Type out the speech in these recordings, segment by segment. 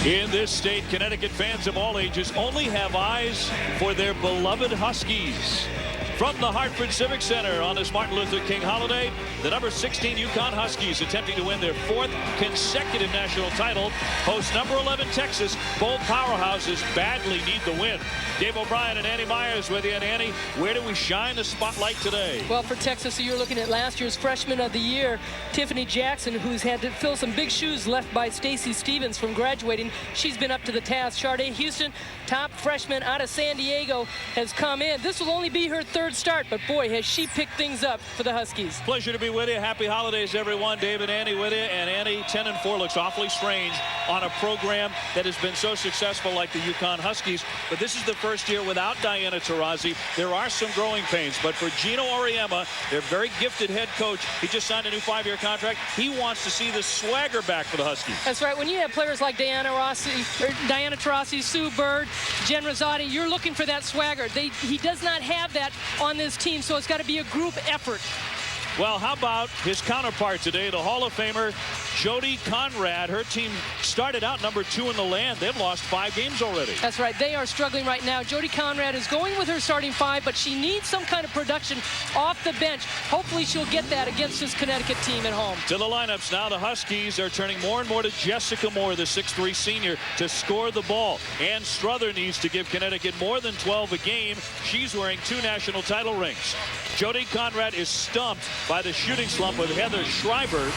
In this state, Connecticut fans of all ages only have eyes for their beloved Huskies. From the Hartford Civic Center on this Martin Luther King holiday, the number 16 UConn Huskies, attempting to win their 4th consecutive national title, host number 11 Texas. Both powerhouses badly need the win. Dave O'Brien and Annie Meyers with you. And Annie, where do we shine the spotlight today? Well, for Texas, you're looking at last year's Freshman of the Year, Tiffany Jackson, who's had to fill some big shoes left by Stacy Stevens from graduating. She's been up to the task. Charde Houston, top freshman out of San Diego, has come in. This will only be her 3rd start, but boy, has she picked things up for the Huskies. Pleasure to be with you. Happy holidays, everyone. Dave and Annie with you. And Annie, 10-4 looks awfully strange on a program that has been so successful like the UConn Huskies. But this is the first year without Diana Taurasi. There are some growing pains, but for Gino Auriemma, their very gifted head coach, he just signed a new 5-year contract. He wants to see the swagger back for the Huskies. That's right. When you have players like Diana Taurasi, Sue Bird, Jen Rosati, you're looking for that swagger. He does not have that on this team, so it's got to be a group effort. Well, how about his counterpart today, the Hall of Famer Jody Conrad. Her team started out number 2 in the land. They've lost 5 games already. That's right. They are struggling right now. Jody Conrad is going with her starting 5, but she needs some kind of production off the bench. Hopefully she'll get that against this Connecticut team at home. To the lineups now, the Huskies are turning more and more to Jessica Moore, the 6'3 senior, to score the ball. And Strother needs to give Connecticut more than 12 a game. She's wearing 2 national title rings. Jody Conrad is stumped by the shooting slump with Heather Schreiber,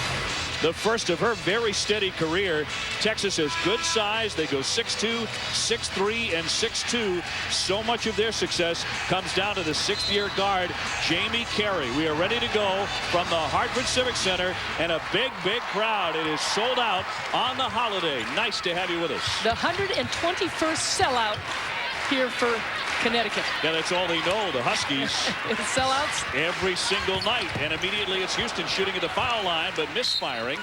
the first of her very steady career. Texas has good size. They go 6'2", 6'3", and 6'2". So much of their success comes down to the 6th-year guard, Jamie Carey. We are ready to go from the Hartford Civic Center, and a big, big crowd. It is sold out on the holiday. Nice to have you with us. The 121st sellout here for Connecticut. Yeah, that's all they know, the Huskies. It's sellouts every single night. And immediately it's Houston shooting at the foul line, but misfiring.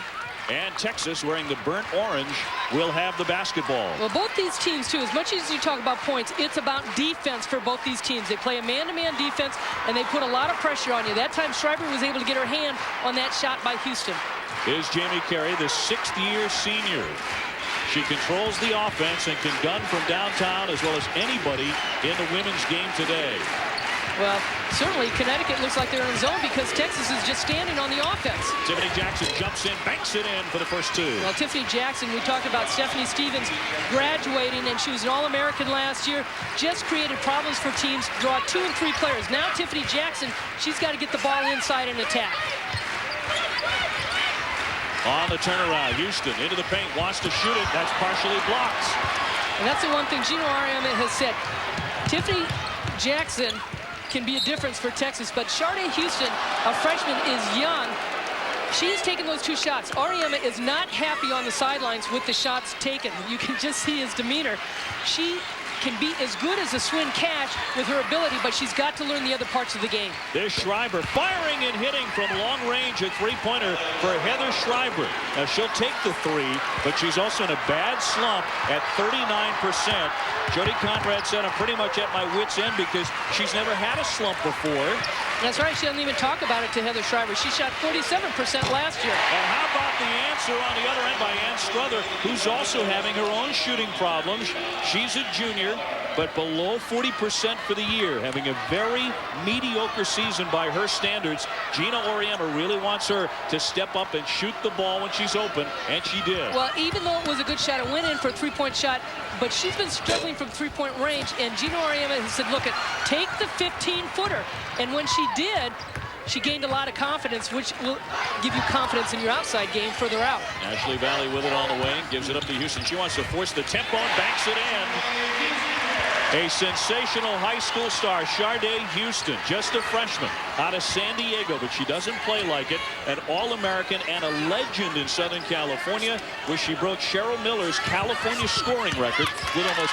And Texas, wearing the burnt orange, will have the basketball. Well, both these teams, too, as much as you talk about points, it's about defense for both these teams. They play a man-to-man defense, and they put a lot of pressure on you. That time, Schreiber was able to get her hand on that shot by Houston. Here's Jamie Carey, the 6th-year senior. She controls the offense and can gun from downtown as well as anybody in the women's game today. Well, certainly Connecticut looks like they're in zone because Texas is just standing on the offense. Tiffany Jackson jumps in, banks it in for the first 2. Well, Tiffany Jackson, we talked about Stephanie Stevens graduating, and she was an All-American last year. Just created problems for teams, draw 2 and 3 players. Now Tiffany Jackson, she's got to get the ball inside and attack. On the turnaround, Houston into the paint, wants to shoot it. That's partially blocked. And that's the one thing Gino Auriemma has said. Tiffany Jackson can be a difference for Texas, but Charde Houston, a freshman, is young. She's taken those 2 shots. Auriemma is not happy on the sidelines with the shots taken. You can just see his demeanor. She can be as good as a Swin Cash with her ability, but she's got to learn the other parts of the game. There's Schreiber firing and hitting from long range, a 3-pointer for Heather Schreiber. Now she'll take the 3, but she's also in a bad slump at 39%. Jody Conrad said, I'm pretty much at my wit's end because she's never had a slump before. That's right. She doesn't even talk about it to Heather Schreiber. She shot 47% last year. And how about the answer on the other end by Strother, who's also having her own shooting problems. She's a junior, but below 40% for the year, having a very mediocre season by her standards. Gino Auriemma really wants her to step up and shoot the ball when she's open, and she did. Well, even though it was a good shot, it went in for a 3-point shot, but she's been struggling from 3-point range, and Gino Auriemma has said, look, take the 15-footer. And when she did, she gained a lot of confidence, which will give you confidence in your outside game further out. Ashley Valley with it on the wing, gives it up to Houston. She wants to force the tempo and banks it in. A sensational high school star, Charde Houston, just a freshman out of San Diego, but she doesn't play like it. An All-American and a legend in Southern California, where she broke Cheryl Miller's California scoring record with almost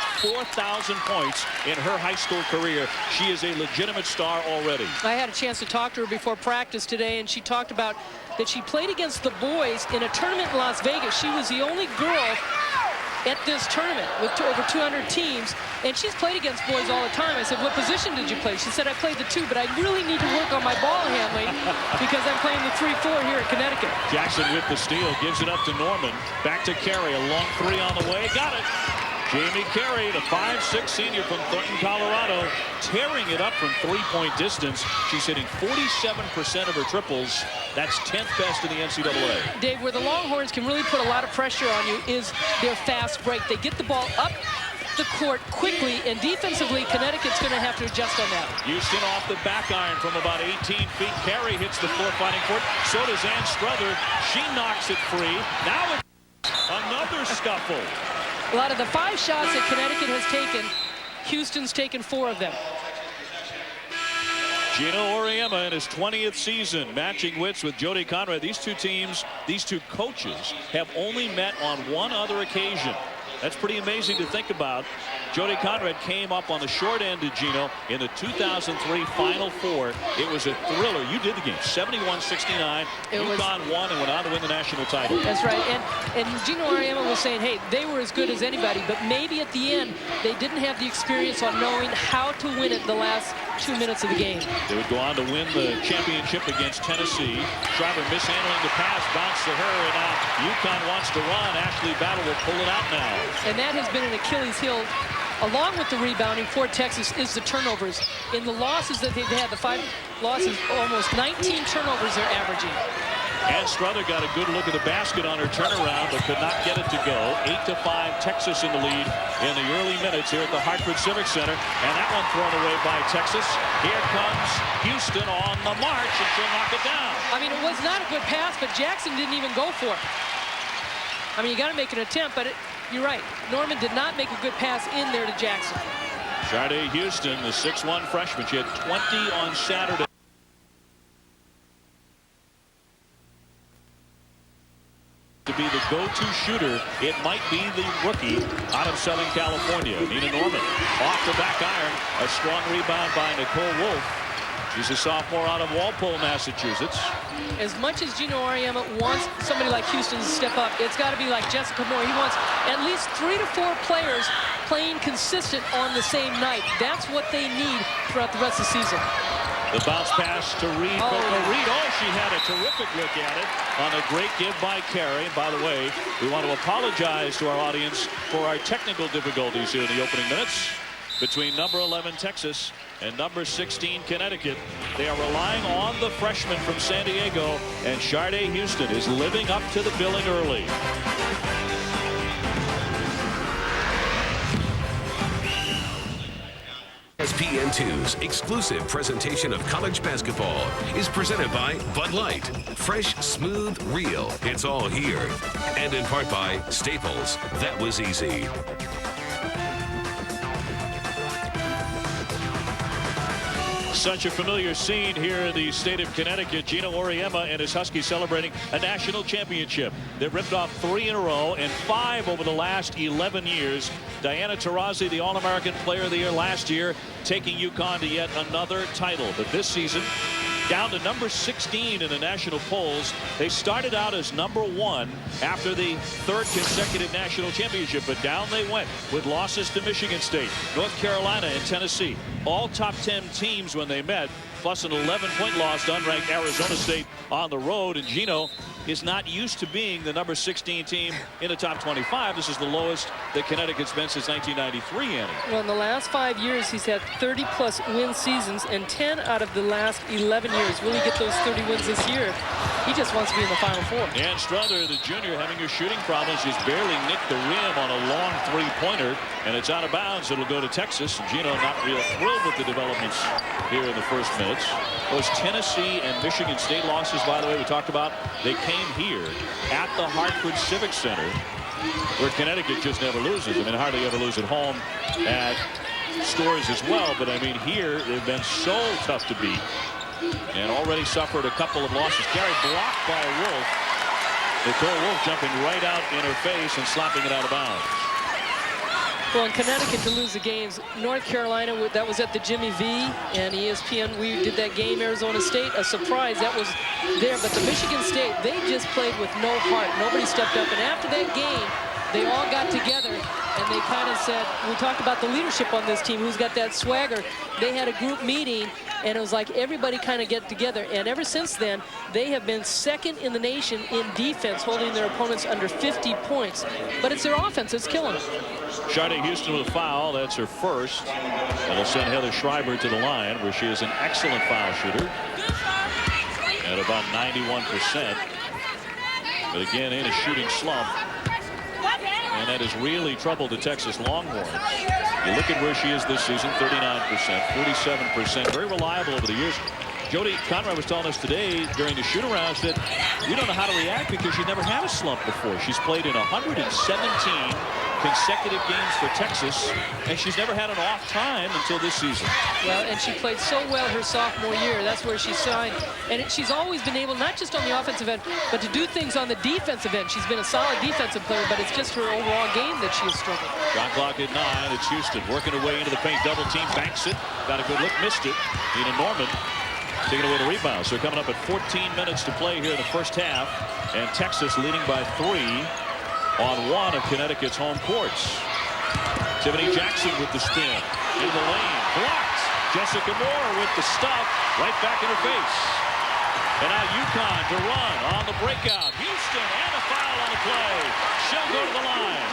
4,000 points in her high school career. She is a legitimate star already. I had a chance to talk to her before practice today, and she talked about that she played against the boys in a tournament in Las Vegas. She was the only girl at this tournament with over 200 teams, and she's played against boys all the time. I said, what position did you play? She said, I played the 2, but I really need to work on my ball handling because I'm playing the 3-4 here at Connecticut. Jackson with the steal, gives it up to Norman. Back to Carey, a long 3 on the way, got it. Jamie Carey, the 5'6" senior from Thornton, Colorado, tearing it up from 3-point distance. She's hitting 47% of her triples. That's 10th best in the NCAA. Dave, where the Longhorns can really put a lot of pressure on you is their fast break. They get the ball up the court quickly, and defensively, Connecticut's going to have to adjust on that. Houston off the back iron from about 18 feet. Carey hits the floor fighting for it. So does Ann Strother. She knocks it free. Now it's another scuffle. A lot of the 5 shots that Connecticut has taken, Houston's taken 4 of them. Gino Auriemma in his 20th season, matching wits with Jody Conrad. These two teams, these two coaches, have only met on one other occasion. That's pretty amazing to think about. Jody Conrad came up on the short end of Gino in the 2003 Final Four. It was a thriller. You did the game, 71-69. UConn won and went on to win the national title. That's right. And Gino Auriemma was saying, hey, they were as good as anybody, but maybe at the end they didn't have the experience on knowing how to win it the last 2 minutes of the game. They would go on to win the championship against Tennessee. Schreiber mishandling the pass, bounce to her, and now UConn wants to run. Ashley Battle will pull it out now. And that has been an Achilles heel, along with the rebounding for Texas, is the turnovers. In the losses that they've had, the 5 losses, almost 19 turnovers they're averaging. And Strother got a good look at the basket on her turnaround, but could not get it to go. 8-5, Texas in the lead in the early minutes here at the Hartford Civic Center. And that one thrown away by Texas. Here comes Houston on the march, and she'll knock it down. I mean, it was not a good pass, but Jackson didn't even go for it. I mean, you got to make an attempt, but you're right. Norman did not make a good pass in there to Jackson. Charde Houston, the 6'1" freshman. She had 20 on Saturday. To be the go-to shooter, it might be the rookie out of Southern California, Nina Norman. Off the back iron, a strong rebound by Nicole Wolf. She's a sophomore out of Walpole, Massachusetts. As much as Gino Auriemma wants somebody like Houston to step up, it's got to be like Jessica Moore. He wants at least 3 to 4 players playing consistent on the same night. That's what they need throughout the rest of the season. The bounce pass to Reed. Reed, she had a terrific look at it on a great give by Carey. By the way, we want to apologize to our audience for our technical difficulties here in the opening minutes. Between number 11 Texas and number 16 Connecticut, they are relying on the freshman from San Diego, and Charde Houston is living up to the billing early. ESPN2's exclusive presentation of college basketball is presented by Bud Light. Fresh, smooth, real. It's all here. And in part by Staples. That was easy. Such a familiar scene here in the state of Connecticut. Gino Auriemma and his Huskies celebrating a national championship. They've ripped off 3 in a row and 5 over the last 11 years. Diana Taurasi, the All-American Player of the Year last year, taking UConn to yet another title. But this season, down to number 16 in the national polls. They started out as number 1 after the 3rd consecutive national championship, but down they went with losses to Michigan State, North Carolina, and Tennessee. All top 10 teams when they met, plus an 11-point loss to unranked Arizona State on the road. And Gino is not used to being the number 16 team in the top 25. This is the lowest that Connecticut's been since 1993, Annie. Well, in the last 5 years, he's had 30-plus win seasons, and 10 out of the last 11 years. Will he get those 30 wins this year? He just wants to be in the Final Four. And Strother, the junior, having her shooting problems, just barely nicked the rim on a long 3-pointer, and it's out of bounds. It'll go to Texas. And Gino not real thrilled with the developments here in the first minutes. Those Tennessee and Michigan State losses, by the way, we talked about, they came here at the Hartford Civic Center, where Connecticut just never loses. I mean, hardly ever lose at home at Stores as well, but I mean, here they've been so tough to beat and already suffered a couple of losses. Carey blocked by Wolf. Nicole Wolf jumping right out in her face and slapping it out of bounds. Well, in Connecticut to lose the games, North Carolina, that was at the Jimmy V, and ESPN, we did that game, Arizona State, a surprise, that was there. But the Michigan State, they just played with no heart. Nobody stepped up, and after that game, they all got together and they kind of said, we talked about the leadership on this team, who's got that swagger. They had a group meeting, and it was like everybody kind of get together. And ever since then, they have been second in the nation in defense, holding their opponents under 50 points. But it's their offense that's killing them. Charde Houston with a foul. That's her first. That'll send Heather Schreiber to the line, where she is an excellent foul shooter at about 91%. But again, in a shooting slump. And that has really troubled the Texas Longhorns. You look at where she is this season, 39%, 47%, very reliable over the years. Jody Conrad was telling us today during the shoot-arounds that we don't know how to react because she's never had a slump before. She's played in 117 consecutive games for Texas, and she's never had an off time until this season. Well, and she played so well her sophomore year. That's where she signed. And she's always been able, not just on the offensive end, but to do things on the defensive end. She's been a solid defensive player, but it's just her overall game that she has struggled. Shot clock at 9. It's Houston working her way into the paint. Double team, banks it. Got a good look, missed it. Nina Norman taking away the rebound. So coming up at 14 minutes to play here in the first half, and Texas leading by 3 on one of Connecticut's home courts. Tiffany Jackson with the spin into the lane, blocked. Jessica Moore with the stuff right back in her face. And now UConn to run on the breakout. Houston and a foul on the play. She'll go to the line.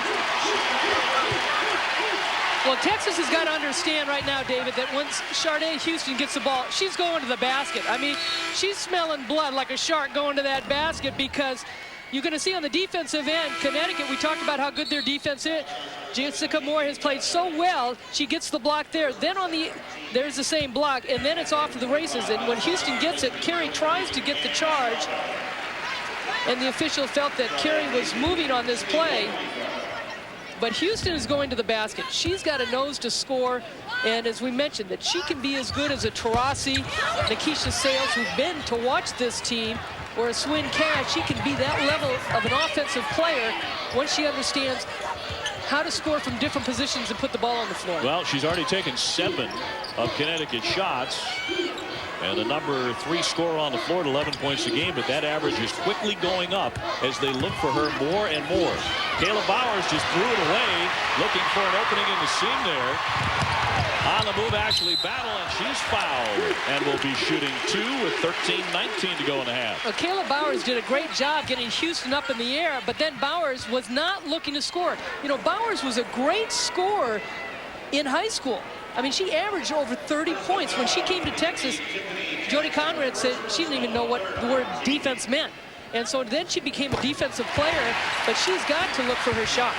Well, Texas has got to understand right now, David, that once Charde Houston gets the ball, she's going to the basket. I mean, she's smelling blood like a shark going to that basket, because you're going to see on the defensive end, Connecticut, we talked about how good their defense is. Jessica Moore has played so well, she gets the block there. Then there's the same block, and then it's off to the races. And when Houston gets it, Carey tries to get the charge, and the official felt that Carey was moving on this play. But Houston is going to the basket. She's got a nose to score, and as we mentioned, that she can be as good as a Taurasi, Nikisha Sales, who've been to watch this team, or a Swin Cash. She can be that level of an offensive player once she understands how to score from different positions and put the ball on the floor. Well, she's already taken 7 of Connecticut shots, and the number 3 scorer on the floor at 11 points a game, but that average is quickly going up as they look for her more and more. Kayla Bowers just threw it away, looking for an opening in the seam there. On the move, Ashley Battle, and she's fouled and will be shooting 2 with 13:19 to go in the half. Well, Kayla Bowers did a great job getting Houston up in the air, but then Bowers was not looking to score. You know, Bowers was a great scorer in high school. I mean, she averaged over 30 points. When she came to Texas, Jody Conrad said she didn't even know what the word defense meant. And so then she became a defensive player, but she's got to look for her shot.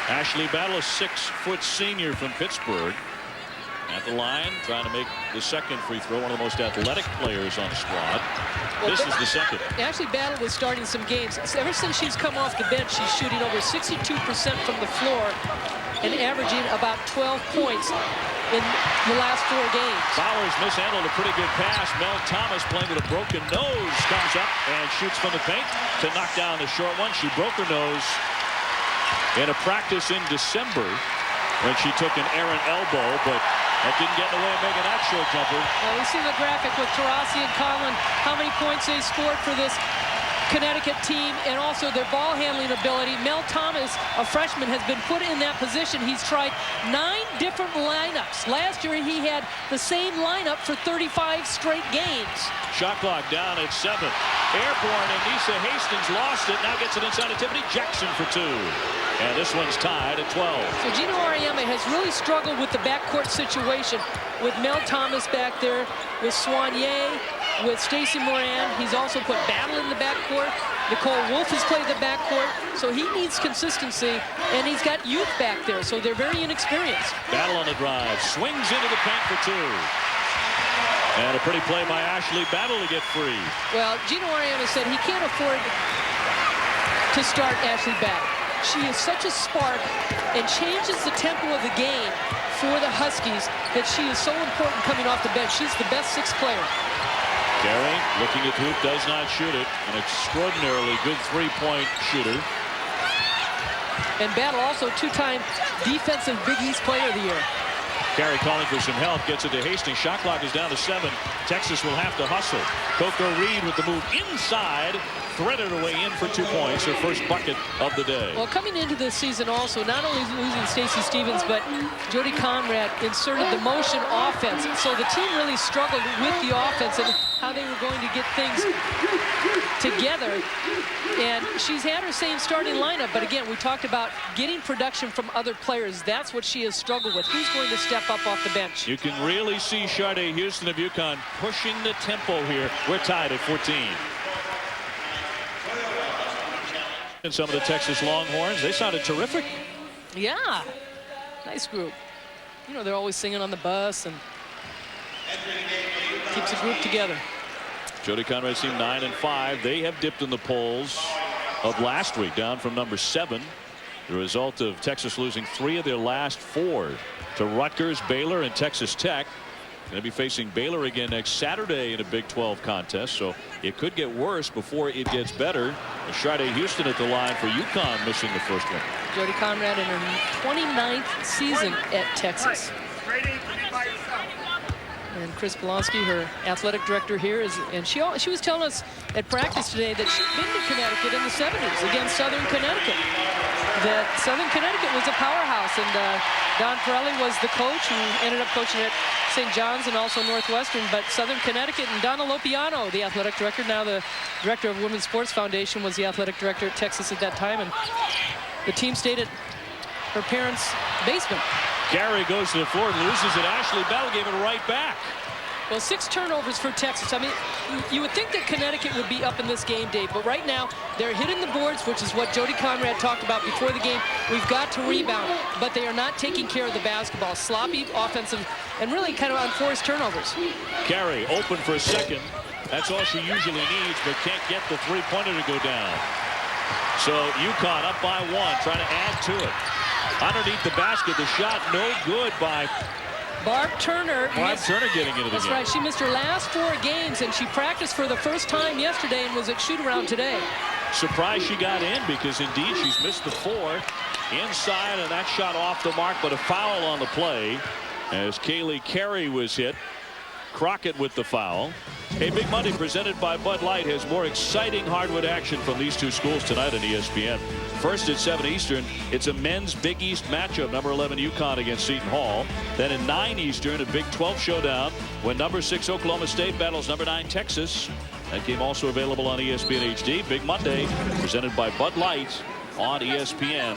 Ashley Battle, a 6-foot senior from Pittsburgh. At the line, trying to make the second free throw, one of the most athletic players on the squad. Well, this is the second. Ashley Battle was starting some games. Ever since she's come off the bench, she's shooting over 62% from the floor and averaging about 12 points in the last 4 games. Bowers mishandled a pretty good pass. Mel Thomas, playing with a broken nose, comes up and shoots from the paint to knock down the short one. She broke her nose in a practice in December when she took an errant elbow, but that didn't get in the way of making that short jumper. Well, we see the graphic with Taurasi and Conlon, how many points they scored for this Connecticut team, and also their ball handling ability. Mel Thomas, a freshman, has been put in that position. He's tried 9 different lineups. Last year, he had the same lineup for 35 straight games. Shot clock down at 7. Airborne, and Nisa Hastings lost it. Now gets it inside of Tiffany Jackson for 2. And this one's tied at 12. So Gino Auriemma has really struggled with the backcourt situation, with Mel Thomas back there, with Soigné, with Stacey Moran. He's also put Battle in the backcourt. Nicole Wolf has played the backcourt. So he needs consistency, and he's got youth back there, so they're very inexperienced. Battle on the drive, swings into the paint for 2. And a pretty play by Ashley Battle to get free. Well, Gino Auriemma said he can't afford to start Ashley Battle. She is such a spark and changes the tempo of the game for the Huskies that she is so important coming off the bench. She's the best 6th player. Carey looking at hoop, does not shoot it. An extraordinarily good 3-point shooter. And Battle also 2-time defensive Big East player of the year. Carey calling for some help, gets it to Hastings. Shot clock is down to 7. Texas will have to hustle. Coco Reed with the move inside, threaded her way in for 2 points, her first bucket of the day. Well, coming into this season also, not only losing Stacey Stevens, but Jody Conrad inserted the motion offense. So the team really struggled with the offense and how they were going to get things together. And she's had her same starting lineup, but again, we talked about getting production from other players. That's what she has struggled with. Who's going to step up off the bench? You can really see Charde Houston of UConn pushing the tempo here. We're tied at 14. And some of the Texas Longhorns, they sounded terrific. Yeah, nice group. You know, they're always singing on the bus and keeps the group together. Jody Conrad team 9-5. They have dipped in the polls of last week, down from number 7. The result of Texas losing 3 of their last 4 to Rutgers, Baylor, and Texas Tech. Going to be facing Baylor again next Saturday in a Big 12 contest, so it could get worse before it gets better. Charde Houston at the line for UConn, missing the first one. Jody Conrad in her 29th season at Texas. And Chris Polonsky, her athletic director here, and she was telling us at practice today that she'd been to Connecticut in the 70s against Southern Connecticut. That Southern Connecticut was a powerhouse, and Don Pirelli was the coach who ended up coaching at St. John's and also Northwestern. But Southern Connecticut, and Donna Lopiano, the athletic director, now the director of Women's Sports Foundation, was the athletic director at Texas at that time, and the team stayed at her parents' basement. Carey goes to the floor and loses it. Ashley Bell gave it right back. Well, 6 turnovers for Texas. I mean, you would think that Connecticut would be up in this game, Dave, but right now they're hitting the boards, which is what Jody Conrad talked about before the game. We've got to rebound, but they are not taking care of the basketball. Sloppy offensive and really kind of unforced turnovers. Carey open for a second. That's all she usually needs, but can't get the three-pointer to go down. So UConn up by 1, trying to add to it. Underneath the basket, the shot no good by Barb Turner. Turner getting into the That's game. right. She missed her last 4 games, and she practiced for the first time yesterday and was at shoot-around today. Surprised she got in, because indeed she's missed the 4 inside, and that shot off the mark, but a foul on the play as Kaylee Carey was hit. Crockett with the foul. A Big Monday presented by Bud Light has more exciting hardwood action from these 2 schools tonight on ESPN. First at 7 Eastern, it's a men's Big East matchup. Number 11 UConn against Seton Hall. Then at 9 Eastern, a Big 12 showdown when number 6 Oklahoma State battles number 9 Texas. That game also available on ESPN HD. Big Monday presented by Bud Light on ESPN.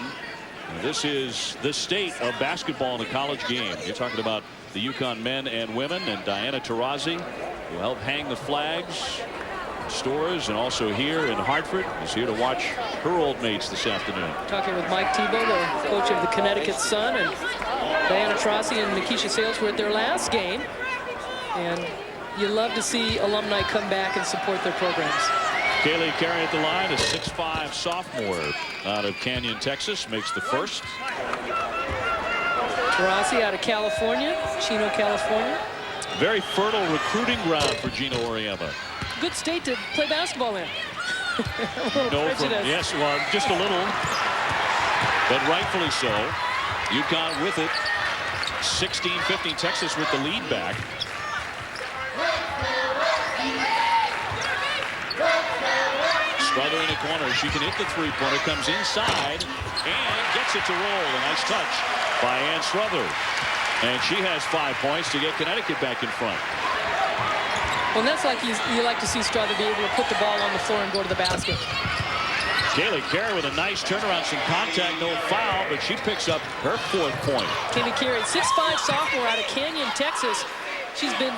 And this is the state of basketball in the college game. You're talking about the UConn men and women, and Diana Taurasi will help hang the flags in stores, and also here in Hartford is here to watch her old mates this afternoon. Talking with Mike Tebow, the coach of the Connecticut Sun, and Diana Taurasi and Nikisha Sales were at their last game, and you love to see alumni come back and support their programs. Kaylee Carey at the line, a 6'5" sophomore out of Canyon, Texas, makes the first. Taurasi out of California, Chino, California. Very fertile recruiting ground for Gino Auriemma. Good state to play basketball in. Yes, well, just a little, but rightfully so. UConn with it. 16-15, Texas with the lead back. Strother in the corner. She can hit the three-pointer, comes inside and gets it to roll. A nice touch by Ann Strother. And she has 5 points to get Connecticut back in front. Well, that's like you like to see Strother be able to put the ball on the floor and go to the basket. Kaylee Carey with a nice turnaround, some contact, no foul, but she picks up her 4th point. Kaylee Carey, 6'5" sophomore out of Canyon, Texas. She's been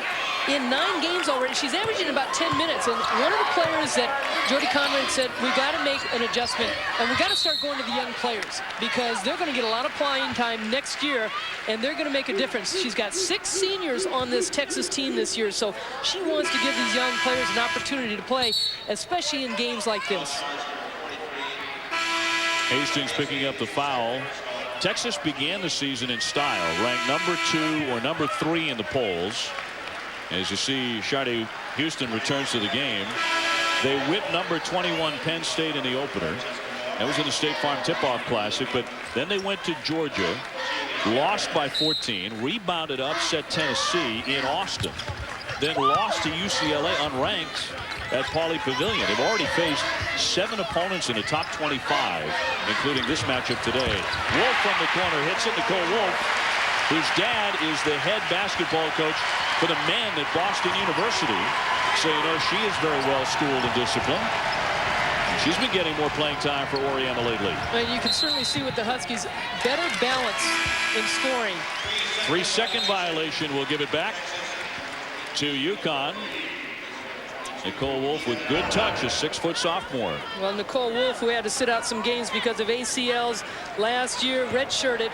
in 9 games already. She's averaging about 10 minutes. And one of the players that Jody Conrad said, we've got to make an adjustment, and we've got to start going to the young players, because they're going to get a lot of playing time next year, and they're going to make a difference. She's got 6 seniors on this Texas team this year, so she wants to give these young players an opportunity to play, especially in games like this. Hastings picking up the foul. Texas began the season in style, ranked number 2 or number 3 in the polls. As you see, Charde Houston returns to the game. They whipped number 21 Penn State in the opener. That was in the State Farm Tip-Off Classic, but then they went to Georgia, lost by 14, rebounded upset Tennessee in Austin, then lost to UCLA unranked at Pauley Pavilion. They've already faced 7 opponents in the top 25, including this matchup today. Wolf from the corner hits it. Nicole Wolf, whose dad is the head basketball coach for the men at Boston University. So you know she is very well schooled and disciplined. She's been getting more playing time for Oriema lately. And you can certainly see with the Huskies better balance in scoring. 3-second violation will give it back to UConn. Nicole Wolf with good touch, a 6-foot sophomore. Well, Nicole Wolf, who had to sit out some games because of ACLs last year, redshirted,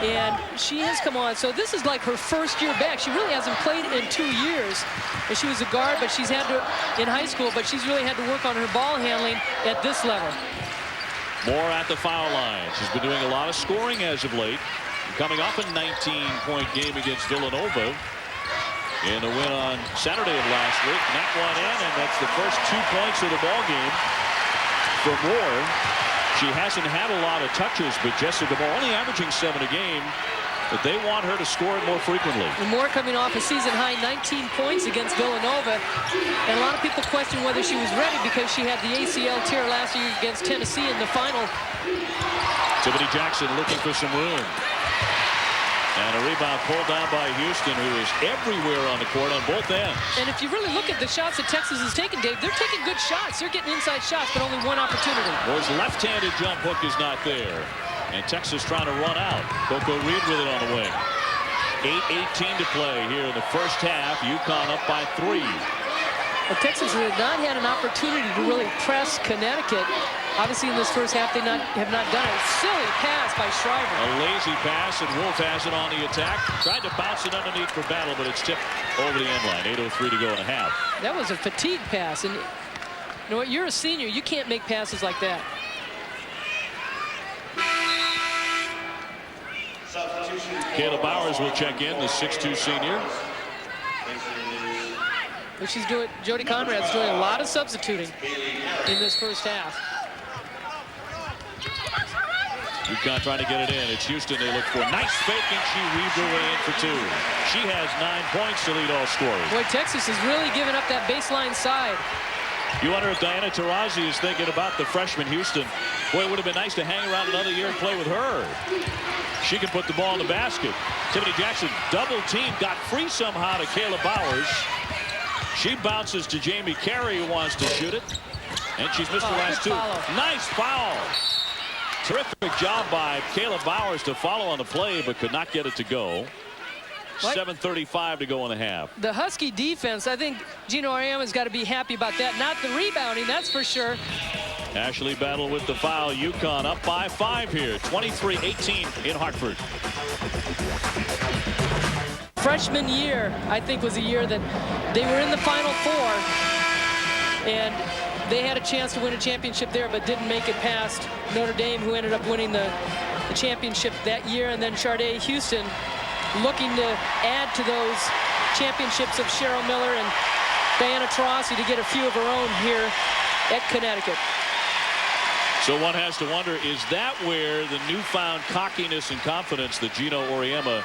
and she has come on. So this is like her first year back. She really hasn't played in 2 years. And she was a guard, but she's had to, in high school, but she's really had to work on her ball handling at this level. Moore at the foul line. She's been doing a lot of scoring as of late. Coming off a 19-point game against Villanova in the win on Saturday of last week. Knocked one in, and that's the first 2 points of the ball game for Moore. She hasn't had a lot of touches, but Jessica Moore only averaging 7 a game. But they want her to score it more frequently. And Moore coming off a season-high 19 points against Villanova. And a lot of people question whether she was ready because she had the ACL tear last year against Tennessee in the final. Tiffany Jackson looking for some room. And a rebound pulled down by Houston, who is everywhere on the court on both ends. And if you really look at the shots that Texas is taking, Dave, they're taking good shots. They're getting inside shots, but only one opportunity. Moore's left-handed jump hook is not there. And Texas trying to run out. Coco Reed with it on the wing. 8:18 to play here in the first half. UConn up by 3. Well, Texas has not had an opportunity to really press Connecticut. Obviously, in this first half, they have not done it. Silly pass by Schreiber. A lazy pass, and Wolf has it on the attack. Tried to bounce it underneath for Battle, but it's tipped over the end line. 8:03 to go in a half. That was a fatigue pass. And you know what? You're a senior. You can't make passes like that. Kayla Bowers will check in, the 6'2 senior. But she's doing, Jody Conrad's doing a lot of substituting in this first half. UConn trying to get it in. It's Houston they look for. Nice fake, and she weaved her way in for 2. She has 9 points to lead all scorers. Boy, Texas is really giving up that baseline side. You wonder if Diana Taurasi is thinking about the freshman Houston. Boy, it would have been nice to hang around another year and play with her. She can put the ball in the basket. Tiffany Jackson double team, got free somehow to Kayla Bowers. She bounces to Jamie Carey, who wants to shoot it. And she's missed the last 2. Nice foul. Terrific job by Kayla Bowers to follow on the play, but could not get it to go. 7:35 to go in the half. The Husky defense, I think Gino Ariema's got to be happy about that. Not the rebounding, that's for sure. Ashley Battle with the foul. UConn up by 5 here. 23-18 in Hartford. Freshman year, I think, was a year that they were in the Final Four. And they had a chance to win a championship there, but didn't make it past Notre Dame, who ended up winning the championship that year. And then Charde Houston looking to add to those championships of Cheryl Miller and Diana Taurasi to get a few of her own here at Connecticut. So one has to wonder, is that where the newfound cockiness and confidence that Gino Oriema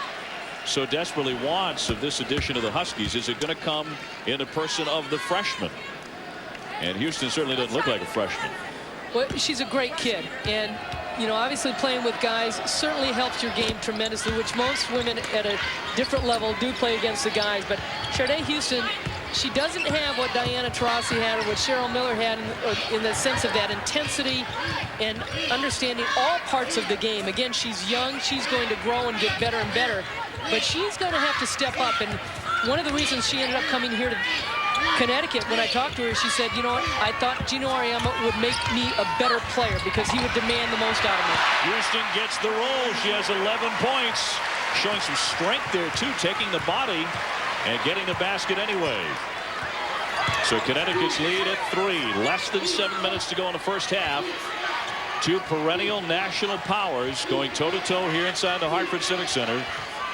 so desperately wants of this edition of the Huskies, is it going to come in the person of the freshman? And Houston certainly doesn't look like a freshman. Well, she's a great kid, and you know, obviously playing with guys certainly helps your game tremendously, which most women at a different level do play against the guys. But Charde Houston, she doesn't have what Diana Taurasi had or what Cheryl Miller had in the sense of that intensity and understanding all parts of the game. Again, she's young, she's going to grow and get better and better, but she's going to have to step up. And one of the reasons she ended up coming here to Connecticut, when I talked to her, she said, you know what, I thought Gino Oriema would make me a better player because he would demand the most out of me. Houston gets the roll. She has 11 points. Showing some strength there, too, taking the body and getting the basket anyway. So Connecticut's lead at 3. Less than 7 minutes to go in the first half. 2 perennial national powers going toe-to-toe here inside the Hartford Civic Center.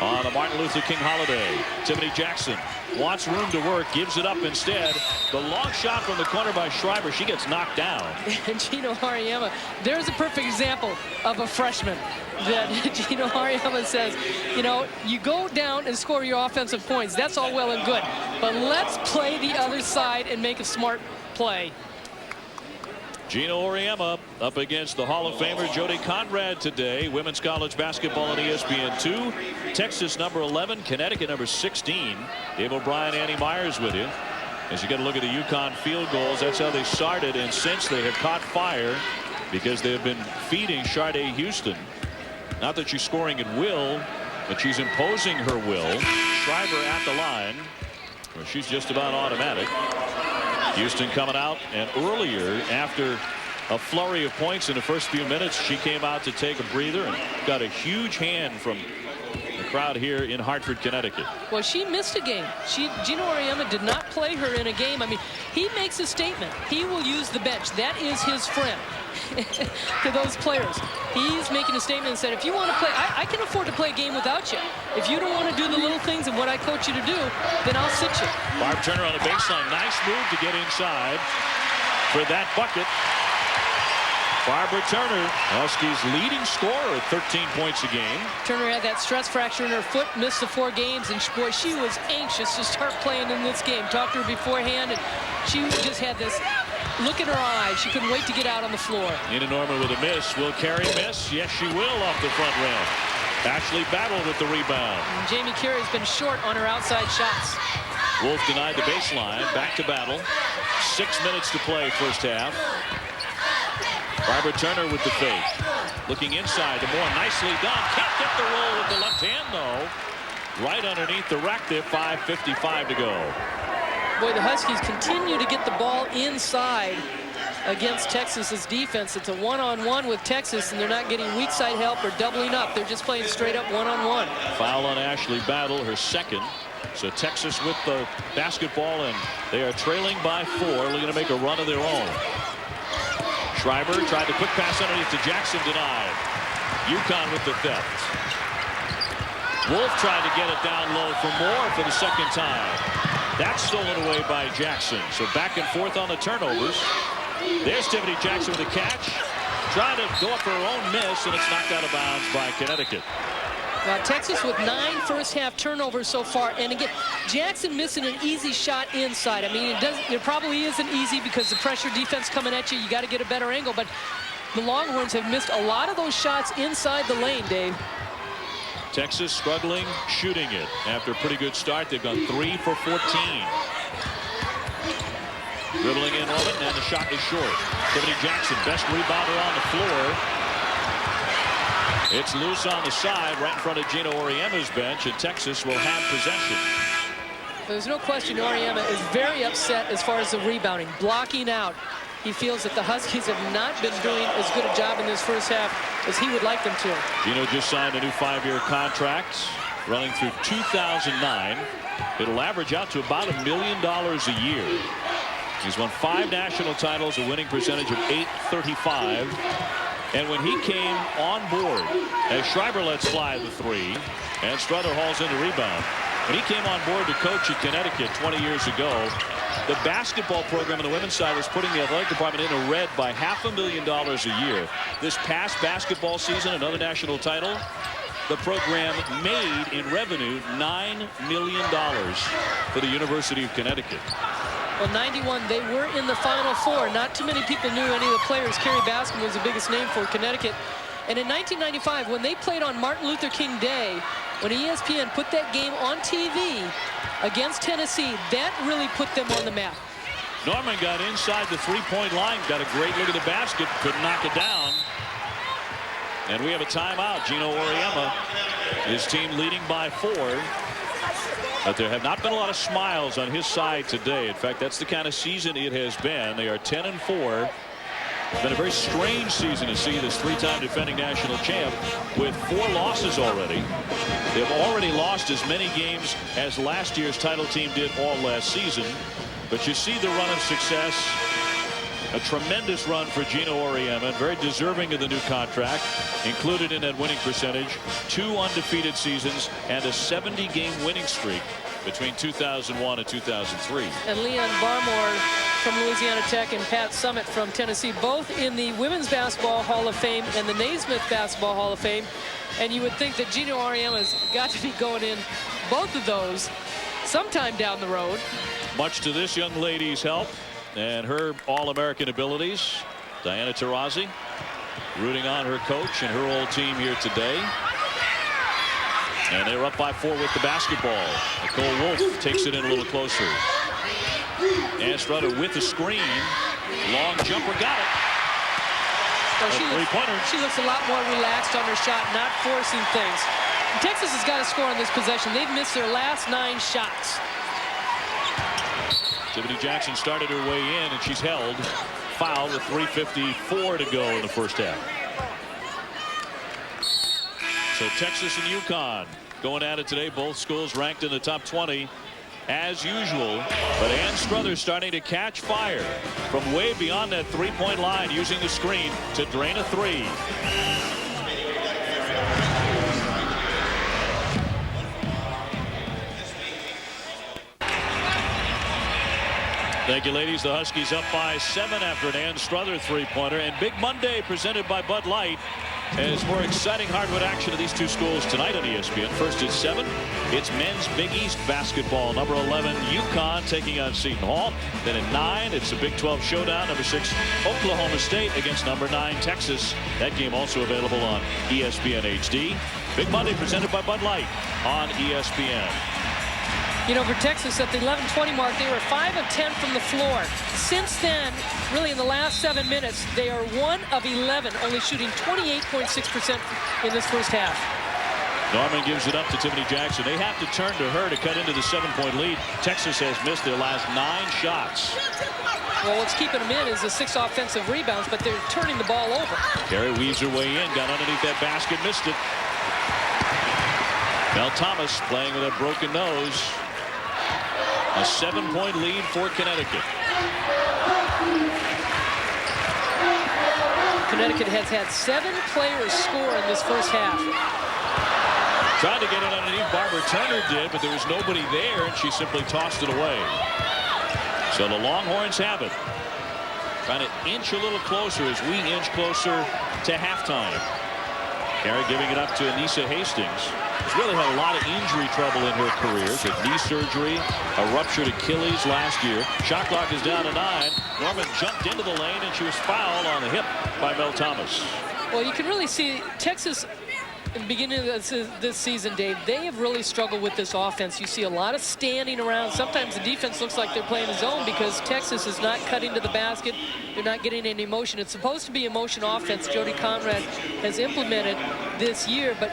on a Martin Luther King holiday. Tiffany Jackson wants room to work, gives it up instead. The long shot from the corner by Schreiber. She gets knocked down. And Gino Auriemma, there's a perfect example of a freshman that Gino Auriemma says, you know, you go down and score your offensive points. That's all well and good. But let's play the other side and make a smart play. Gino Auriemma up against the Hall of Famer Jody Conrad today. Women's college basketball on ESPN2. Texas number 11, Connecticut number 16. Dave O'Brien, Annie Meyers with you. As you get a look at the UConn field goals, that's how they started, and since they have caught fire because they have been feeding Charde Houston. Not that she's scoring at will, but she's imposing her will. Schreiber at the line, where she's just about automatic. Houston coming out, and earlier, after a flurry of points in the first few minutes, she came out to take a breather and got a huge hand from the crowd here in Hartford, Connecticut. Well, she missed a game. Gino Auriemma did not play her in a game. I mean, he makes a statement. He will use the bench. That is his friend to those players. He's making a statement and said, if you want to play, I can afford to play a game without you. If you don't want to do the little things and what I coach you to do, then I'll sit you. Barb Turner on the baseline. Nice move to get inside for that bucket. Barbara Turner, Huskies leading scorer, 13 points a game. Turner had that stress fracture in her foot, missed the 4 games, and boy, she was anxious to start playing in this game. Talked to her beforehand, and she just had this look in her eyes. She couldn't wait to get out on the floor. Nina Norman with a miss. Will Carey miss? Yes, she will off the front rim. Ashley battled with the rebound. And Jamie Carey's been short on her outside shots. Wolf denied the baseline. Back to battle. 6 minutes to play first half. Barbara Turner with the fake. Looking inside to Moore. Nicely done. Can't get the roll with the left hand, though. Right underneath the rack there. 5:55 to go. Boy, the Huskies continue to get the ball inside against Texas's defense. It's a one-on-one with Texas, and they're not getting weak side help or doubling up. They're just playing straight up one-on-one. Foul on Ashley Battle, her second. So Texas with the basketball, and they are trailing by 4. Looking to make a run of their own. Schreiber tried the quick pass underneath to Jackson, denied. UConn with the theft. Wolf tried to get it down low for Moore for the second time. That's stolen away by Jackson. So back and forth on the turnovers. There's Tiffany Jackson with a catch. Trying to go up for her own miss, and it's knocked out of bounds by Connecticut. Texas with 9 first-half turnovers so far, and again, Jackson missing an easy shot inside. I mean, it probably isn't easy because the pressure defense coming at you. You got to get a better angle, but the Longhorns have missed a lot of those shots inside the lane, Dave. Texas struggling shooting it after a pretty good start. They've gone 3 for 14. Dribbling in Norman, and the shot is short. Tiffany Jackson, best rebounder on the floor. It's loose on the side right in front of Gino Auriemma's bench, and Texas will have possession. There's no question Auriemma is very upset as far as the rebounding, blocking out. He feels that the Huskies have not been doing as good a job in this first half as he would like them to. Gino just signed a new 5-year contract running through 2009. It'll average out to about $1 million a year. He's won 5 national titles, a winning percentage of .835. And when he came on board, as Schreiber lets fly the 3, and Strother hauls in the rebound. When he came on board to coach at Connecticut 20 years ago, the basketball program on the women's side was putting the athletic department in the red by $500,000 a year. This past basketball season, another national title, the program made in revenue $9 million for the University of Connecticut. Well, 91, they were in the Final Four. Not too many people knew any of the players. Carrie Baskin was the biggest name for Connecticut. And in 1995, when they played on Martin Luther King Day, when ESPN put that game on TV against Tennessee, that really put them on the map. Norman got inside the three-point line, got a great look at the basket, couldn't knock it down. And we have a timeout. Gino Auriemma, his team leading by 4. But there have not been a lot of smiles on his side today. In fact, that's the kind of season it has been. They are 10-4. It's been a very strange season to see this 3-time defending national champ with 4 losses already. They've already lost as many games as last year's title team did all last season. But you see the run of success A tremendous run for Gino Auriemma, very deserving of the new contract, included in that winning percentage, 2 undefeated seasons and a 70-game winning streak between 2001 and 2003. And Leon Barmore from Louisiana Tech and Pat Summitt from Tennessee, both in the Women's Basketball Hall of Fame and the Naismith Basketball Hall of Fame. And you would think that Gino Auriemma's got to be going in both of those sometime down the road. Much to this young lady's help and her All-American abilities, Diana Taurasi rooting on her coach and her old team here today. And they're up by 4 with the basketball. Nicole Wolf takes it in a little closer. And Strother with the screen. Long jumper, got it. Well, she looks a lot more relaxed on her shot, not forcing things. And Texas has got to score on this possession. They've missed their last 9 shots. Tiffany Jackson started her way in, and she's held. Fouled with 3:54 to go in the first half. So Texas and UConn going at it today. Both schools ranked in the top 20 as usual. But Ann Strother starting to catch fire from way beyond that 3-point line, using the screen to drain a 3. Thank you, ladies. The Huskies up by 7 after an Ann Strother 3-pointer. And Big Monday presented by Bud Light. As more exciting hardwood action of these two schools tonight on ESPN. First at 7, it's men's Big East basketball. Number 11, UConn taking on Seton Hall. Then at 9, it's the Big 12 showdown. Number 6, Oklahoma State against number 9, Texas. That game also available on ESPN HD. Big Monday presented by Bud Light on ESPN. You know, for Texas at the 11:20 mark, they were 5 of 10 from the floor. Since then, really in the last 7 minutes, they are 1 of 11, only shooting 28.6% in this first half. Norman gives it up to Tiffany Jackson. They have to turn to her to cut into the 7-point lead. Texas has missed their last 9 shots. Well, what's keeping them in is the 6 offensive rebounds, but they're turning the ball over. Carey weaves her way in, got underneath that basket, missed it. Mel Thomas playing with a broken nose. A 7-point lead for Connecticut. Connecticut has had 7 players score in this first half. Tried to get it underneath. Barbara Turner did, but there was nobody there, and she simply tossed it away. So the Longhorns have it. Trying to inch a little closer as we inch closer to halftime. Carey giving it up to Anissa Hastings. She's really had a lot of injury trouble in her career. She had knee surgery, a ruptured Achilles last year. Shot clock is down to 9. Norman jumped into the lane, and she was fouled on the hip by Mel Thomas. Well, you can really see Texas in the beginning of this season, Dave, they have really struggled with this offense. You see a lot of standing around. Sometimes the defense looks like they're playing a zone because Texas is not cutting to the basket. They're not getting any motion. It's supposed to be a motion offense Jody Conrad has implemented this year, but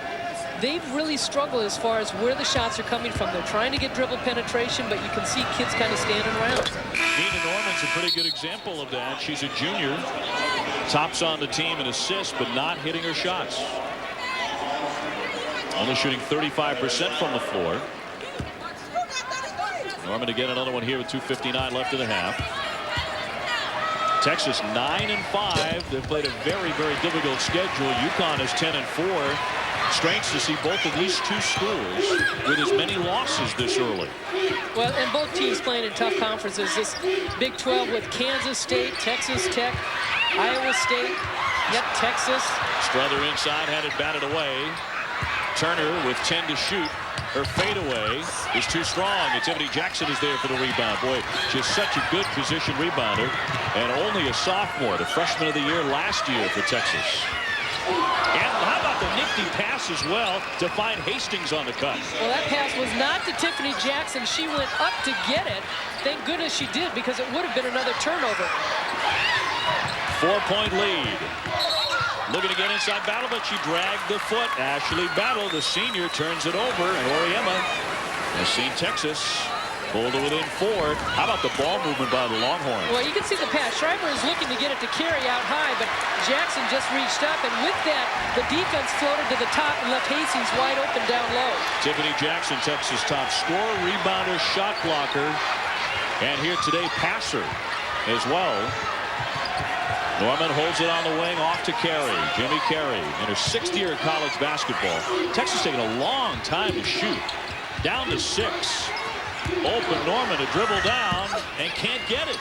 they've really struggled as far as where the shots are coming from. They're trying to get dribble penetration, but you can see kids kind of standing around. Nina Norman's a pretty good example of that. She's a junior, tops on the team in assists, but not hitting her shots. Only shooting 35% from the floor. Norman to get another one here with 2:59 left in the half. Texas 9-5. They've played a very, very difficult schedule. UConn is 10-4. Strange to see both of these two schools with as many losses this early. Well, and both teams playing in tough conferences. This Big 12 with Kansas State, Texas Tech, Iowa State, yep, Texas. Strother inside, had it batted away. Turner with 10 to shoot. Her fadeaway is too strong, and Tiffany Jackson is there for the rebound. Boy, she's such a good position rebounder, and only a sophomore, the freshman of the year last year for Texas. And how about the nifty pass as well to find Hastings on the cut? Well, that pass was not to Tiffany Jackson. She went up to get it. Thank goodness she did, because it would have been another turnover. 4-point lead. Looking to get inside Battle, but she dragged the foot. Ashley Battle, the senior, turns it over, and Auriemma has seen Texas pull to within 4. How about the ball movement by the Longhorns? Well, you can see the pass. Schreiber is looking to get it to Carey out high, but Jackson just reached up, and with that, the defense floated to the top and left Hastings wide open down low. Tiffany Jackson, Texas top scorer, rebounder, shot blocker, and here today, passer as well. Norman holds it on the wing, off to Carey. Jimmy Carey in her 6th year of college basketball. Texas taking a long time to shoot. Down to 6. Open Norman to dribble down and can't get it.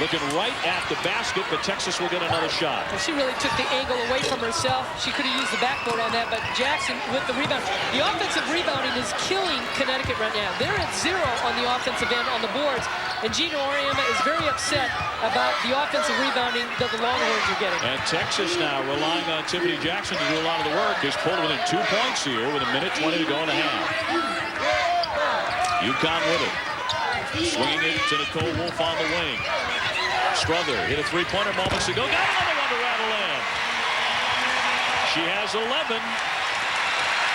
Looking right at the basket, but Texas will get another shot. Well, she really took the angle away from herself. She could have used the backboard on that, but Jackson with the rebound. The offensive rebounding is killing Connecticut right now. They're at 0 on the offensive end on the boards, and Gina Auriemma is very upset about the offensive rebounding that the Longhorns are getting. And Texas now relying on Tiffany Jackson to do a lot of the work. Is pulled within 2 points here with 1:20 to go in the half. UConn with it. Swinging it to Nicole Wolf on the wing. Strother hit a 3-pointer moments ago. Got another one to rattle in. She has 11.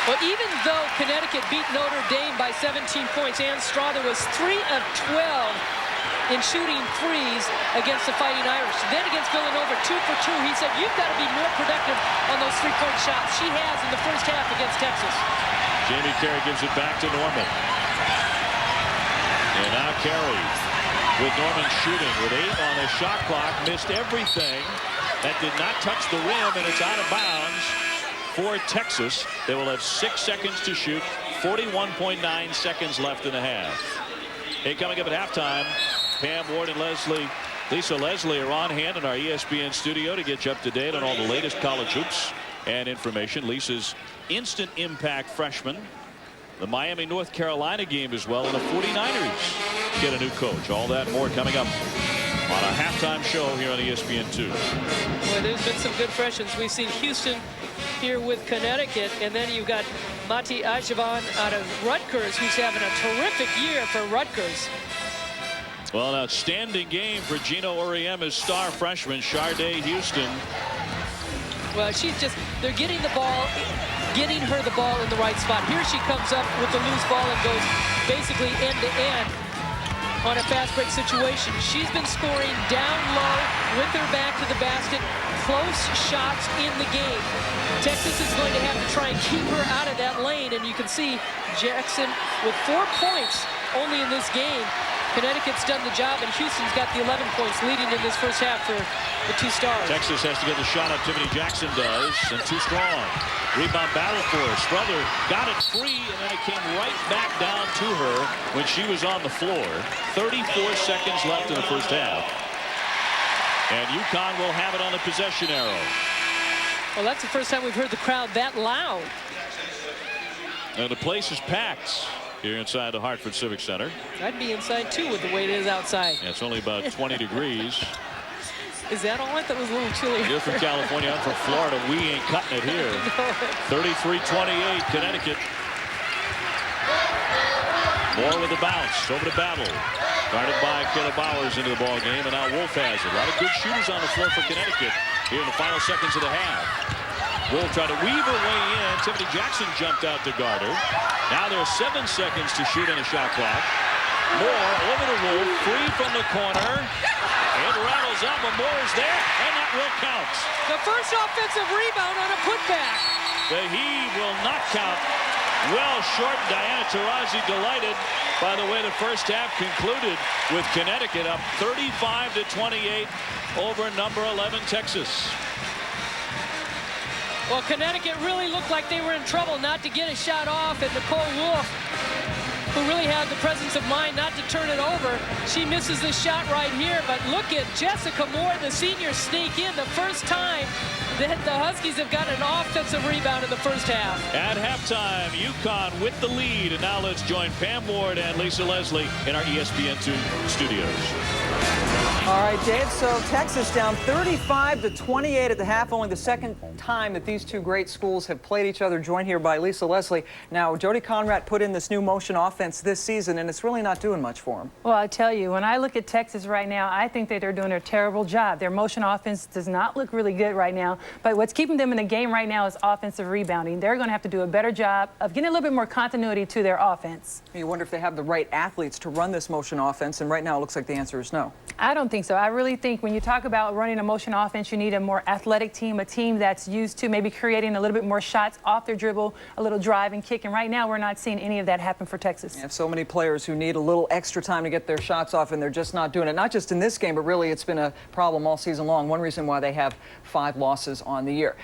Well, even though Connecticut beat Notre Dame by 17 points, and Strother was 3 of 12 in shooting threes against the Fighting Irish. Then against Villanova, 2 for 2. He said, you've got to be more productive on those 3-point shots. She has in the first half against Texas. Jamie Carey gives it back to Norman. And now Carey with Norman shooting with 8 on the shot clock. Missed everything. That did not touch the rim, and it's out of bounds for Texas. They will have 6 seconds to shoot. 41.9 seconds left in the half. Hey, coming up at halftime, Pam Ward and Lisa Leslie are on hand in our ESPN studio to get you up to date on all the latest college hoops and information. Lisa's instant impact freshman. The Miami, North Carolina game as well, and the 49ers get a new coach. All that and more coming up on our halftime show here on ESPN2. Well, there's been some good freshmen. We've seen Houston here with Connecticut, and then you've got Mati Ajavan out of Rutgers, who's having a terrific year for Rutgers. Well, an outstanding game for Gino Auriemma's star freshman, Charde Houston. Well, they're getting the ball, getting her the ball in the right spot. Here she comes up with the loose ball and goes basically end to end on a fast break situation. She's been scoring down low with her back to the basket, close shots in the game. Texas is going to have to try and keep her out of that lane, and you can see Jackson with 4 points only in this game. Connecticut's done the job, and Houston's got the 11 points leading in this first half for the 2 stars. Texas has to get the shot up. Tiffany Jackson does, and too strong. Rebound battle for her. Strother got it free, and then it came right back down to her when she was on the floor. 34 seconds left in the first half. And UConn will have it on the possession arrow. Well, that's the first time we've heard the crowd that loud. And the place is packed here inside the Hartford Civic Center. I'd be inside too with the way it is outside. Yeah, it's only about 20 degrees. Is that all? I thought it was a little chilly. You're from California, I'm from Florida. We ain't cutting it here. 33-28, Connecticut. Moore with the bounce, over to Battle. Guarded by Kayla Bowers into the ball game, and now Wolf has it. A lot of good shooters on the floor for Connecticut here in the final seconds of the half. Wolf tried to weave her way in. Tiffany Jackson jumped out to guard her. Now there's 7 seconds to shoot on the shot clock. Moore over to Wolf, free from the corner. It rattles up, but Moore is there, and that will count. The first offensive rebound on a putback. The heave will not count. Well short. Diana Taurasi delighted by the way the first half concluded, with Connecticut up 35-28 over number 11 Texas. Well, Connecticut really looked like they were in trouble not to get a shot off, and Nicole Wolf, who really had the presence of mind not to turn it over, she misses this shot right here. But look at Jessica Moore, the senior, sneak in the first time that the Huskies have got an offensive rebound in the first half. At halftime, UConn with the lead, and now let's join Pam Ward and Lisa Leslie in our ESPN2 studios. All right, Dave, so Texas down 35-28 at the half, only the second time that these two great schools have played each other, joined here by Lisa Leslie. Now, Jody Conrad put in this new motion offense this season, and it's really not doing much for him. Well, I tell you, when I look at Texas right now, I think that they're doing a terrible job. Their motion offense does not look really good right now. But what's keeping them in the game right now is offensive rebounding. They're going to have to do a better job of getting a little bit more continuity to their offense. You wonder if they have the right athletes to run this motion offense, and right now it looks like the answer is no. I don't think so. I really think when you talk about running a motion offense, you need a more athletic team, a team that's used to maybe creating a little bit more shots off their dribble, a little drive and kick. And right now, we're not seeing any of that happen for Texas. You have so many players who need a little extra time to get their shots off, and they're just not doing it. Not just in this game, but really it's been a problem all season long. One reason why they have 5 losses on the year.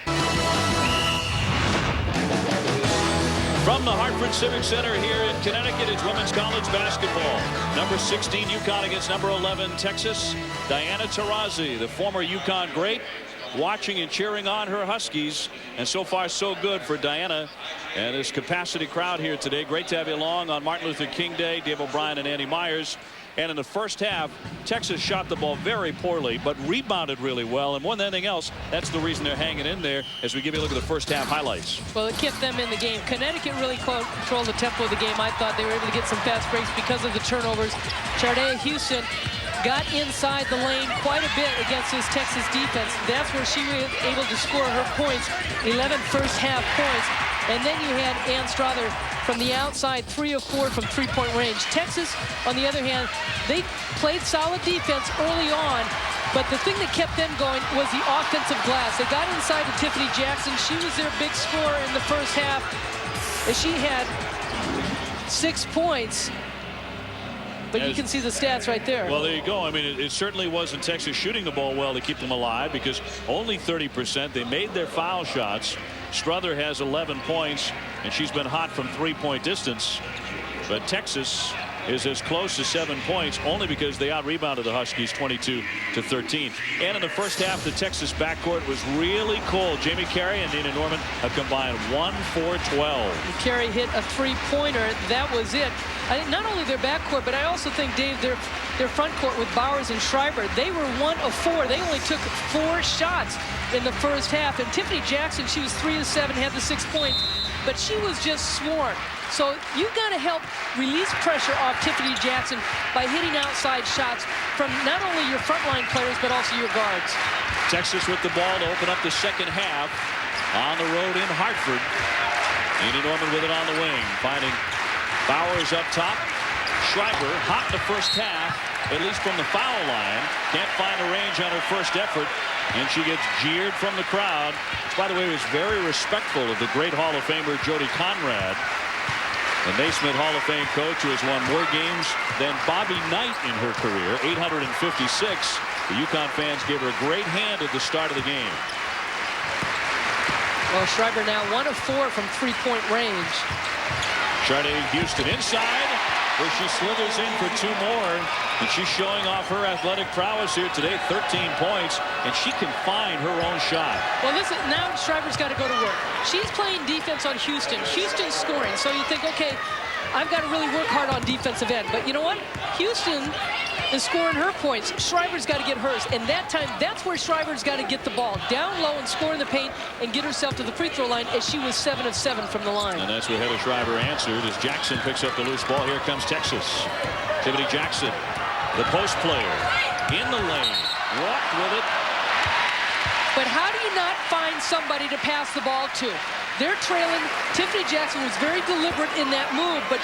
From the Hartford Civic Center here in Connecticut, it's women's college basketball. Number 16, UConn against number 11, Texas. Diana Taurasi, the former UConn great, watching and cheering on her Huskies. And so far, so good for Diana. And this capacity crowd here today. Great to have you along on Martin Luther King Day. Dave O'Brien and Andy Meyers. And in the first half, Texas shot the ball very poorly, but rebounded really well. And more than anything else, that's the reason they're hanging in there as we give you a look at the first half highlights. Well, it kept them in the game. Connecticut really controlled the tempo of the game. I thought they were able to get some fast breaks because of the turnovers. Charde Houston got inside the lane quite a bit against this Texas defense. That's where she was able to score her points, 11 first half points. And then you had Strother from the outside, 3 of 4 from three-point range. Texas, on the other hand, they played solid defense early on, but the thing that kept them going was the offensive glass. They got inside to Tiffany Jackson. She was their big scorer in the first half, as she had 6 points. But you can see the stats right there. Well, there you go. I mean, it certainly wasn't Texas shooting the ball well to keep them alive, because only 30%. They made their foul shots. Strother has 11 points, and she's been hot from three-point distance. But Texas is as close to 7 points only because they out-rebounded the Huskies 22-13. And in the first half, the Texas backcourt was really cold. Jamie Carey and Nina Norman have combined 1 for 12. Carey hit a three-pointer. That was it. I think not only their backcourt, but I also think, Dave, their front court with Bowers and Schreiber, they were 1 of 4. They only took 4 shots in the first half. And Tiffany Jackson, she was 3 of 7, had the 6 points, but she was just swarmed. So you've got to help release pressure off Tiffany Jackson by hitting outside shots from not only your frontline players, but also your guards. Texas with the ball to open up the second half on the road in Hartford. Nina Norman with it on the wing, finding Bowers up top. Schreiber hot in the first half, at least from the foul line. Can't find a range on her first effort, and she gets jeered from the crowd. By the way, was very respectful of the great Hall of Famer Jody Conrad, the Naismith Hall of Fame coach who has won more games than Bobby Knight in her career, 856. The UConn fans gave her a great hand at the start of the game. Well, Schreiber now 1 of 4 from three-point range. Charde Houston inside, where she slithers in for 2 more. And she's showing off her athletic prowess here today, 13 points, and she can find her own shot. Well, listen, now Schreiber's got to go to work. She's playing defense on Houston. Houston's scoring, so you think, okay, I've got to really work hard on defensive end. But you know what? Houston is scoring her points. Schreiber's got to get hers. And that time, that's where Schreiber's got to get the ball down low and score in the paint and get herself to the free throw line, as she was 7 of 7 from the line. And that's what Heather Schreiber answered as Jackson picks up the loose ball. Here comes Texas. Tiffany Jackson, the post player, in the lane, walked with it. But how do you not find somebody to pass the ball to? They're trailing. Tiffany Jackson was very deliberate in that move, but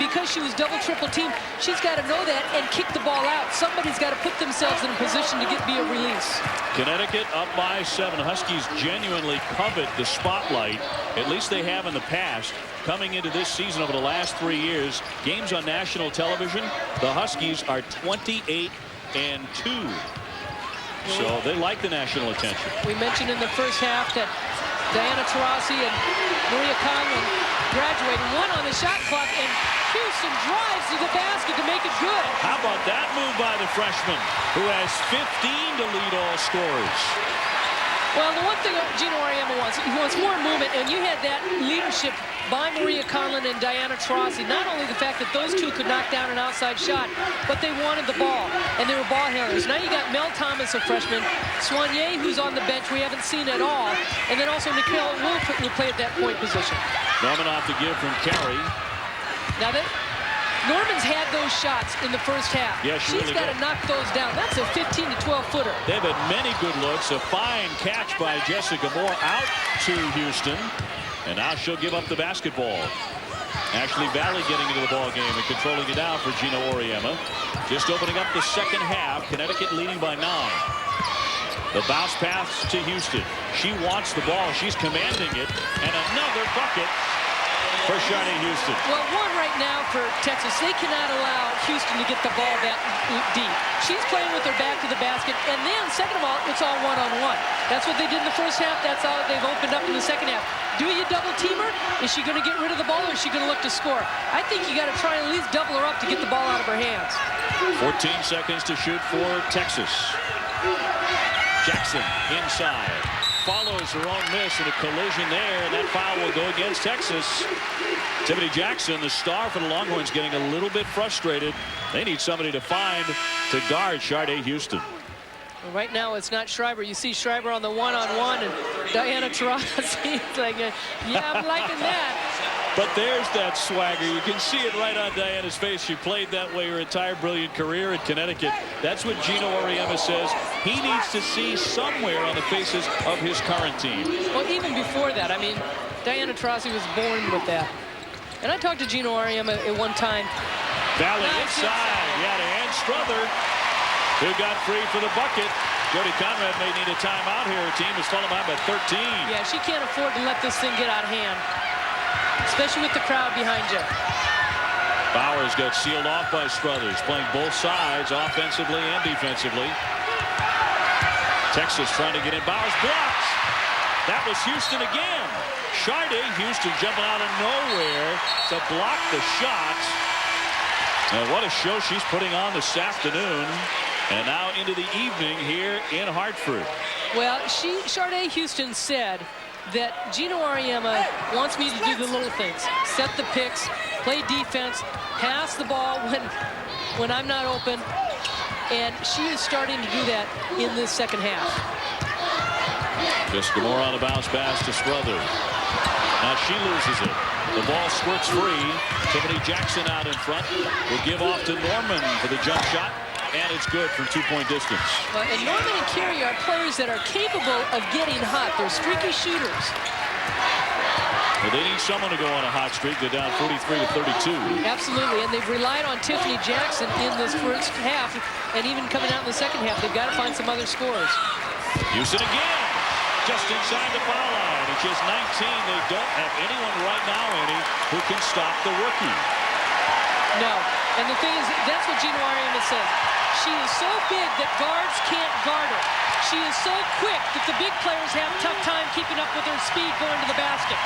because she was double-triple team, she's got to know that and kick the ball out. Somebody's got to put themselves in a position to be a release. Connecticut up by 7. Huskies genuinely covet the spotlight, at least they have in the past. Coming into this season over the last 3 years, games on national television, the Huskies are 28-2. So they like the national attention. We mentioned in the first half that Diana Taurasi and Maria Conlon graduated. 1 on the shot clock, and Houston drives to the basket to make it good. How about that move by the freshman, who has 15 to lead all scorers? Well, the one thing Gino Auriemma wants, he wants more movement, and you had that leadership by Maria Conlon and Diana Taurasi. Not only the fact that those two could knock down an outside shot, but they wanted the ball, and they were ball handlers. Now you got Mel Thomas, a freshman, Soigné, who's on the bench, we haven't seen at all, and then also Nicole Wolf, who play at that point position. Norman off to give from Carey. Now Norman's had those shots in the first half. Yeah, she's really got to knock those down. That's a 15 to 12 footer. They've had many good looks. A fine catch by Jessica Moore out to Houston. And now she'll give up the basketball. Ashley Valley getting into the ball game and controlling it down for Gina Auriemma. Just opening up the second half. Connecticut leading by 9. The bounce pass to Houston. She wants the ball. She's commanding it. And another bucket for Charde Houston. Well, one right now for Texas. They cannot allow Houston to get the ball that deep. She's playing with her back to the basket. And then, second of all, it's all one-on-one. That's what they did in the first half. That's how they've opened up in the second half. Do you double team her? Is she going to get rid of the ball, or is she going to look to score? I think you got to try and at least double her up to get the ball out of her hands. 14 seconds to shoot for Texas. Jackson inside. Follows her own miss, and a collision there, and that foul will go against Texas. Tiffany Jackson, the star for the Longhorns, getting a little bit frustrated. They need somebody to find to guard Charde Houston. Well, right now it's not Schreiber. You see Schreiber on the one-on-one, and Diana Taurasi is like, yeah, I'm liking that. But there's that swagger. You can see it right on Diana's face. She played that way her entire brilliant career at Connecticut. That's what Gino Auriemma says he needs to see somewhere on the faces of his current team. Well, even before that, I mean, Diana Taurasi was born with that. And I talked to Gino Auriemma at one time. Valley inside. Yeah, to Ann Strother, who got free for the bucket. Jody Conrad may need a timeout here. Her team is falling behind by 13. Yeah, she can't afford to let this thing get out of hand, especially with the crowd behind you. Bowers got sealed off by Struthers, playing both sides offensively and defensively. Texas trying to get in. Bowers blocked. That was Houston again. Charde Houston jumping out of nowhere to block the shot. And what a show she's putting on this afternoon. And now into the evening here in Hartford. Well, Charde Houston said that Gino Auriemma wants me to do the little things. Set the picks, play defense, pass the ball when I'm not open. And she is starting to do that in this second half. Jessica Moore on a bounce pass to Strother. Now she loses it. The ball squirts free. Tiffany Jackson out in front. Will give off to Norman for the jump shot. And it's good from 2-point distance. And Norman and Carey are players that are capable of getting hot. They're streaky shooters. Well, they need someone to go on a hot streak. They're down 43 to 32. Absolutely, and they've relied on Tiffany Jackson in this first half, and even coming out in the second half. They've got to find some other scores. Houston again, just inside the foul line. At just 19, they don't have anyone right now, Annie, who can stop the rookie. No, and the thing is, that's what Gino Auriemma says. She is so big that guards can't guard her. She is so quick that the big players have a tough time keeping up with her speed going to the basket.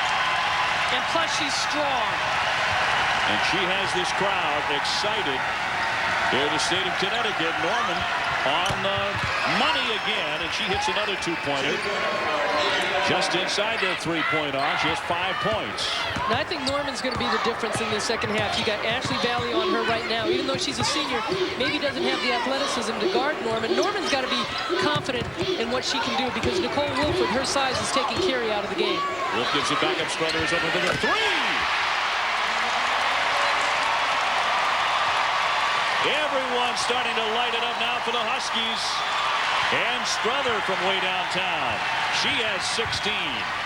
And plus, she's strong. And she has this crowd excited here in the state of Connecticut. Norman on the money again, and she hits another 2-pointer. Just inside the 3-point arc. She has 5 points. Now, I think Norman's going to be the difference in the second half. You got Ashley Valley on her right now. Even though she's a senior, maybe doesn't have the athleticism to guard Norman. Norman's got to be confident in what she can do because Nicole Wilford, her size, is taking Carey out of the game. Wolf gives it back up. Strother is open for the 3. Everyone's starting to light it up now for the Huskies. And Strother from way downtown. She has 16.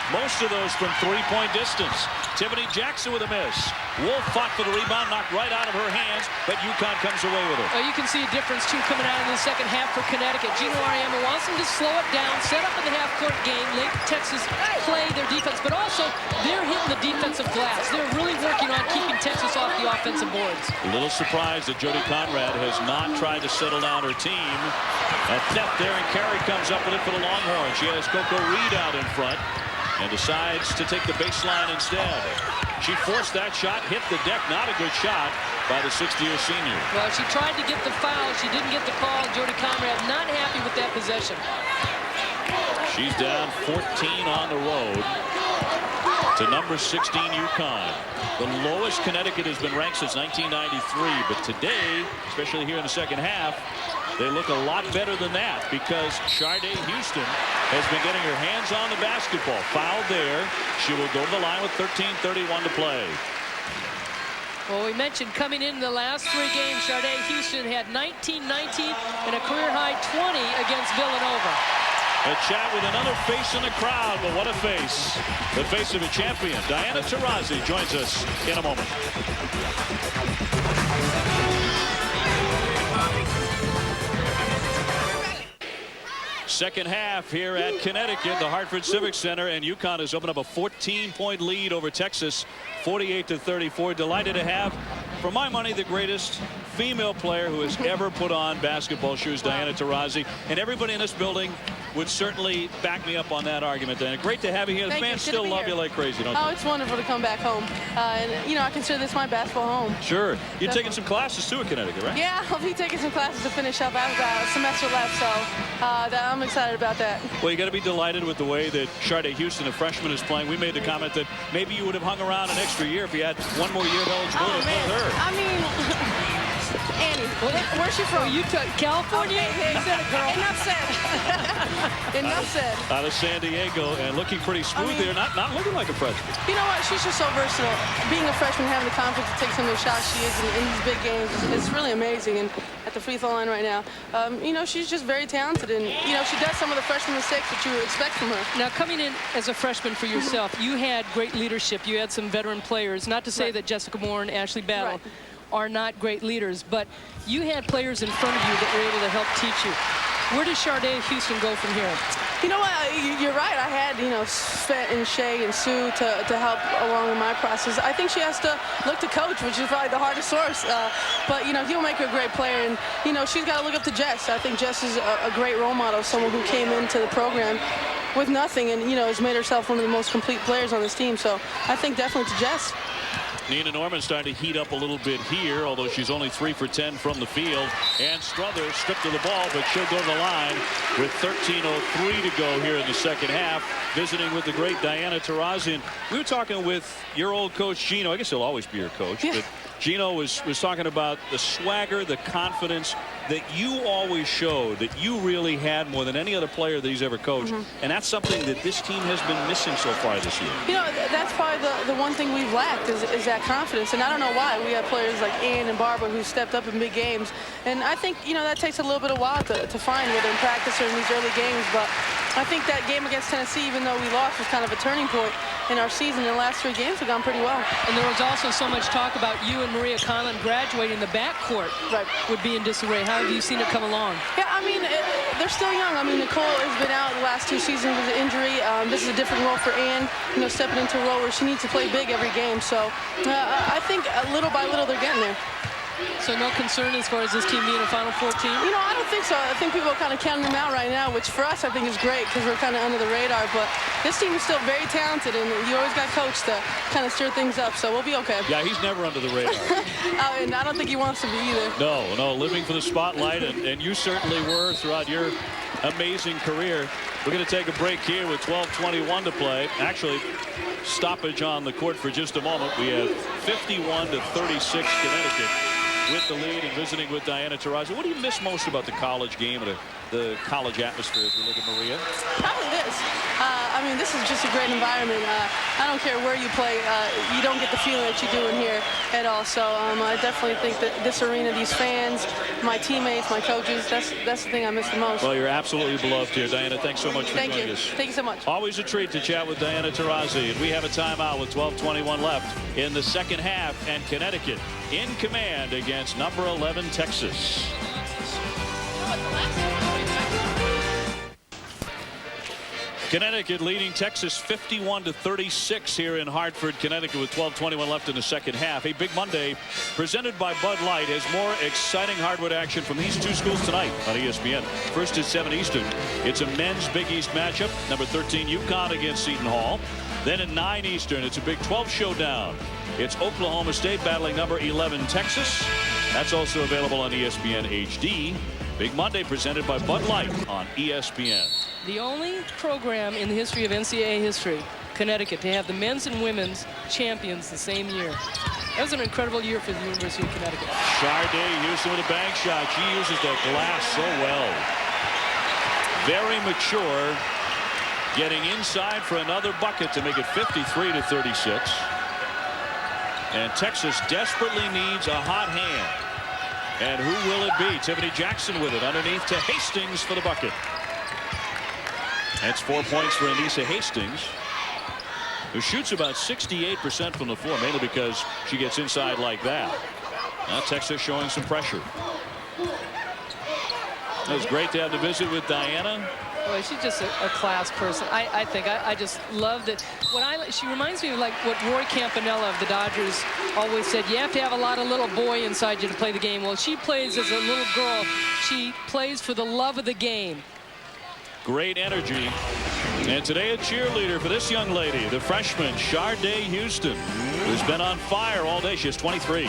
Most of those from 3-point distance. Tiffany Jackson with a miss. Wolf fought for the rebound, knocked right out of her hands, but UConn comes away with it. Oh, you can see a difference, too, coming out in the second half for Connecticut. Gino Auriemma wants them to slow it down, set up in the half-court game, let Texas play their defense, but also they're hitting the defensive glass. They're really working on keeping Texas off the offensive boards. A little surprised that Jody Conrad has not tried to settle down her team. A theft there, and Carey comes up with it for the Longhorns. She has Coco Reed out in front and decides to take the baseline instead. She forced that shot, hit the deck. Not a good shot by the 60-year senior. Well, she tried to get the foul. She didn't get the call. Jody Conrad not happy with that possession. She's down 14 on the road to number 16 UConn. The lowest Connecticut has been ranked since 1993, but today, especially here in the second half, they look a lot better than that because Charde Houston has been getting her hands on the basketball. Fouled there. She will go to the line with 13:31 to play. Well, we mentioned coming in the last 3 games, Charde Houston had 19-19 and a career-high 20 against Villanova. A chat with another face in the crowd, but what a face. The face of a champion. Diana Taurasi joins us in a moment. Second half here at Connecticut, the Hartford Civic Center, and UConn has opened up a 14-point lead over Texas, 48-34. Delighted to have, for my money, the greatest female player who has ever put on basketball shoes, Diana Taurasi. And everybody in this building would certainly back me up on that argument, Diana. Great to have you here. The fans still love you like crazy, don't they? Oh, it's wonderful to come back home. And, you know, I consider this my basketball home. Sure. You're taking some classes, too, at Connecticut, right? Yeah, I'll be taking some classes to finish up. I have a semester left, so I'm excited about that. Well, you got to be delighted with the way that Charde Houston, a freshman, is playing. We made the comment that maybe you would have hung around an extra year if you had one more year of eligibility with her. I mean, Annie, where's she from? Utah, California? Okay, You said it, girl. Enough said. Enough said. Out of San Diego and looking pretty smooth there. Not looking like a freshman. You know what? She's just so versatile. Being a freshman, having the confidence to take some of the shots she is in these big games, it's really amazing. And at the free throw line right now, you know, she's just very talented. And, you know, she does some of the freshman mistakes that you would expect from her. Now, coming in as a freshman for yourself, you had great leadership. You had some veteran players. Not to say that Jessica Moore and Ashley Battle are not great leaders, but you had players in front of you that were able to help teach you. Where does Charde Houston go from here? You know what? You're right. I had, you know, Svet and Shay and Sue to help along in my process. I think she has to look to coach, which is probably the hardest source. But, you know, he'll make her a great player. And, you know, she's got to look up to Jess. I think Jess is a great role model, someone who came into the program with nothing and, you know, has made herself one of the most complete players on this team. So I think definitely to Jess. Nina Norman starting to heat up a little bit here, although she's only 3 for 10 from the field. And Strother stripped of the ball, but she'll go to the line with 13:03 to go here in the second half, visiting with the great Diana Taurasi. And we were talking with your old coach, Gino. I guess he'll always be your coach, but Gino was talking about the swagger, the confidence that you always showed, that you really had more than any other player that he's ever coached. And that's something that this team has been missing so far this year. You know, that's probably the one thing we've lacked is that confidence. And I don't know why. We have players like Ann and Barbara who stepped up in big games. And I think, you know, that takes a little bit of while to find, whether in practice or in these early games. But I think that game against Tennessee, even though we lost, was kind of a turning point in our season. In the last 3 games, we've gone pretty well. And there was also so much talk about you and Maria Conlon graduating. The backcourt would be in disarray. How have you seen it come along? Yeah, I mean, they're still young. I mean, Nicole has been out the last 2 seasons with an injury. This is a different role for Ann, you know, stepping into a role where she needs to play big every game. So I think little by little they're getting there. So no concern as far as this team being a Final Four team? You know, I don't think so. I think people are kind of counting them out right now, which for us I think is great because we're kind of under the radar. But this team is still very talented, and you always got coach to kind of stir things up, so we'll be okay. Yeah, he's never under the radar. And I don't think he wants to be either. No, living for the spotlight, and you certainly were throughout your amazing career. We're going to take a break here with 12:21 to play. Actually, stoppage on the court for just a moment. We have 51-36 Connecticut with the lead and visiting with Diana Taurasi. What do you miss most about the college game and the college atmosphere as we look at Maria? Probably this. I mean, this is just a great environment. I don't care where you play. You don't get the feeling that you do in here at all. So I definitely think that this arena, these fans, my teammates, my coaches, that's the thing I miss the most. Well, you're absolutely beloved here. Diana, thanks so much for joining us. Thank you so much. Always a treat to chat with Diana Taurasi. And we have a timeout with 12:21 left in the second half. And Connecticut in command against number 11 Texas. Connecticut leading Texas 51-36 here in Hartford, Connecticut, with 12:21 left in the second half. A big Monday presented by Bud Light has more exciting hardwood action from these 2 schools tonight on ESPN. First is 7 Eastern. It's a men's Big East matchup. Number 13 UConn against Seton Hall. Then at 9 Eastern, it's a Big 12 showdown. It's Oklahoma State battling number 11 Texas. That's also available on ESPN HD. Big Monday presented by Bud Light on ESPN. The only program in the history of NCAA history, Connecticut, to have the men's and women's champions the same year. That was an incredible year for the University of Connecticut. Charde Houston with a bank shot. She uses the glass so well. Very mature. Getting inside for another bucket to make it 53-36. And Texas desperately needs a hot hand. And who will it be? Tiffany Jackson with it underneath to Hastings for the bucket. That's 4 points for Anissa Hastings, who shoots about 68% from the floor, mainly because she gets inside like that. Now Texas showing some pressure. It was great to have the visit with Diana. Boy, she's just a class person. I think I just love that. She reminds me of like what Roy Campanella of the Dodgers always said. You have to have a lot of little boy inside you to play the game. Well, she plays as a little girl. She plays for the love of the game. Great energy. And today a cheerleader for this young lady, the freshman Charde Houston, who's been on fire all day. She has 23.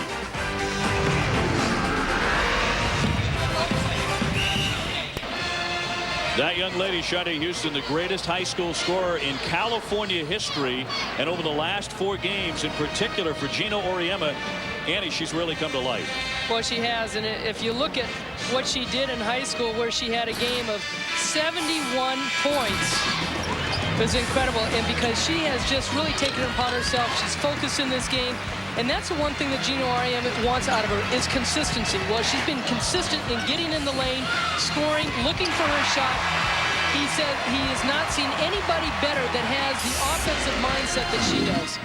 That young lady, Charde Houston, the greatest high school scorer in California history. And over the last 4 games, in particular for Gino Auriemma, Annie, she's really come to life. Well, she has. And if you look at what she did in high school, where she had a game of 71 points, it was incredible. And because she has just really taken it upon herself, she's focused in this game. And that's the one thing that Gino Auriemma wants out of her is consistency. Well, she's been consistent in getting in the lane, scoring, looking for her shot. He said he has not seen anybody better that has the offensive mindset that she does.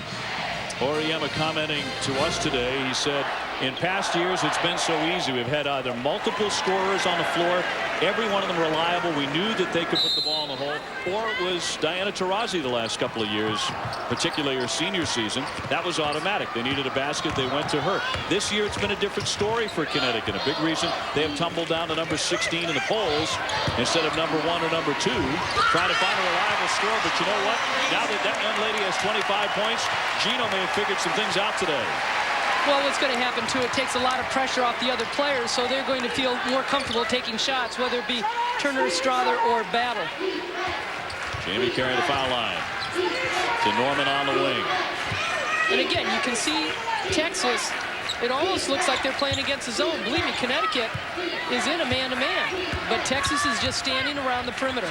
Auriemma commenting to us today, he said, in past years it's been so easy. We've had either multiple scorers on the floor, every one of them reliable. We knew that they could put the ball in the hole. Or it was Diana Taurasi the last couple of years, particularly her senior season. That was automatic. They needed a basket, they went to her. This year it's been a different story for Connecticut. A big reason they have tumbled down to number 16 in the polls instead of number 1 or number 2, trying to find a reliable score. But you know what? Now that that young lady has 25 points, Gino may have figured some things out today. Well, what's going to happen, too, it takes a lot of pressure off the other players, so they're going to feel more comfortable taking shots, whether it be Turner, Strother, or Battle. Jamie carrying the foul line to Norman on the wing. And again, you can see Texas, it almost looks like they're playing against the zone. Believe me, Connecticut is in a man-to-man, but Texas is just standing around the perimeter.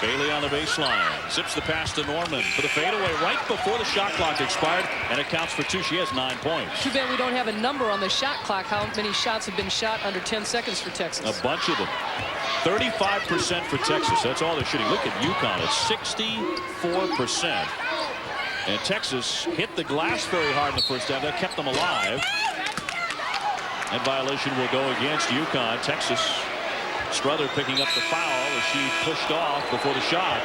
Bailey on the baseline, zips the pass to Norman for the fadeaway right before the shot clock expired, and it counts for 2. She has 9 points. Too bad we don't have a number on the shot clock. How many shots have been shot under 10 seconds for Texas? A bunch of them. 35% for Texas. That's all they're shooting. Look at UConn at 64%. And Texas hit the glass very hard in the first half. That kept them alive. That violation will go against UConn. Texas. Strother picking up the foul as she pushed off before the shot.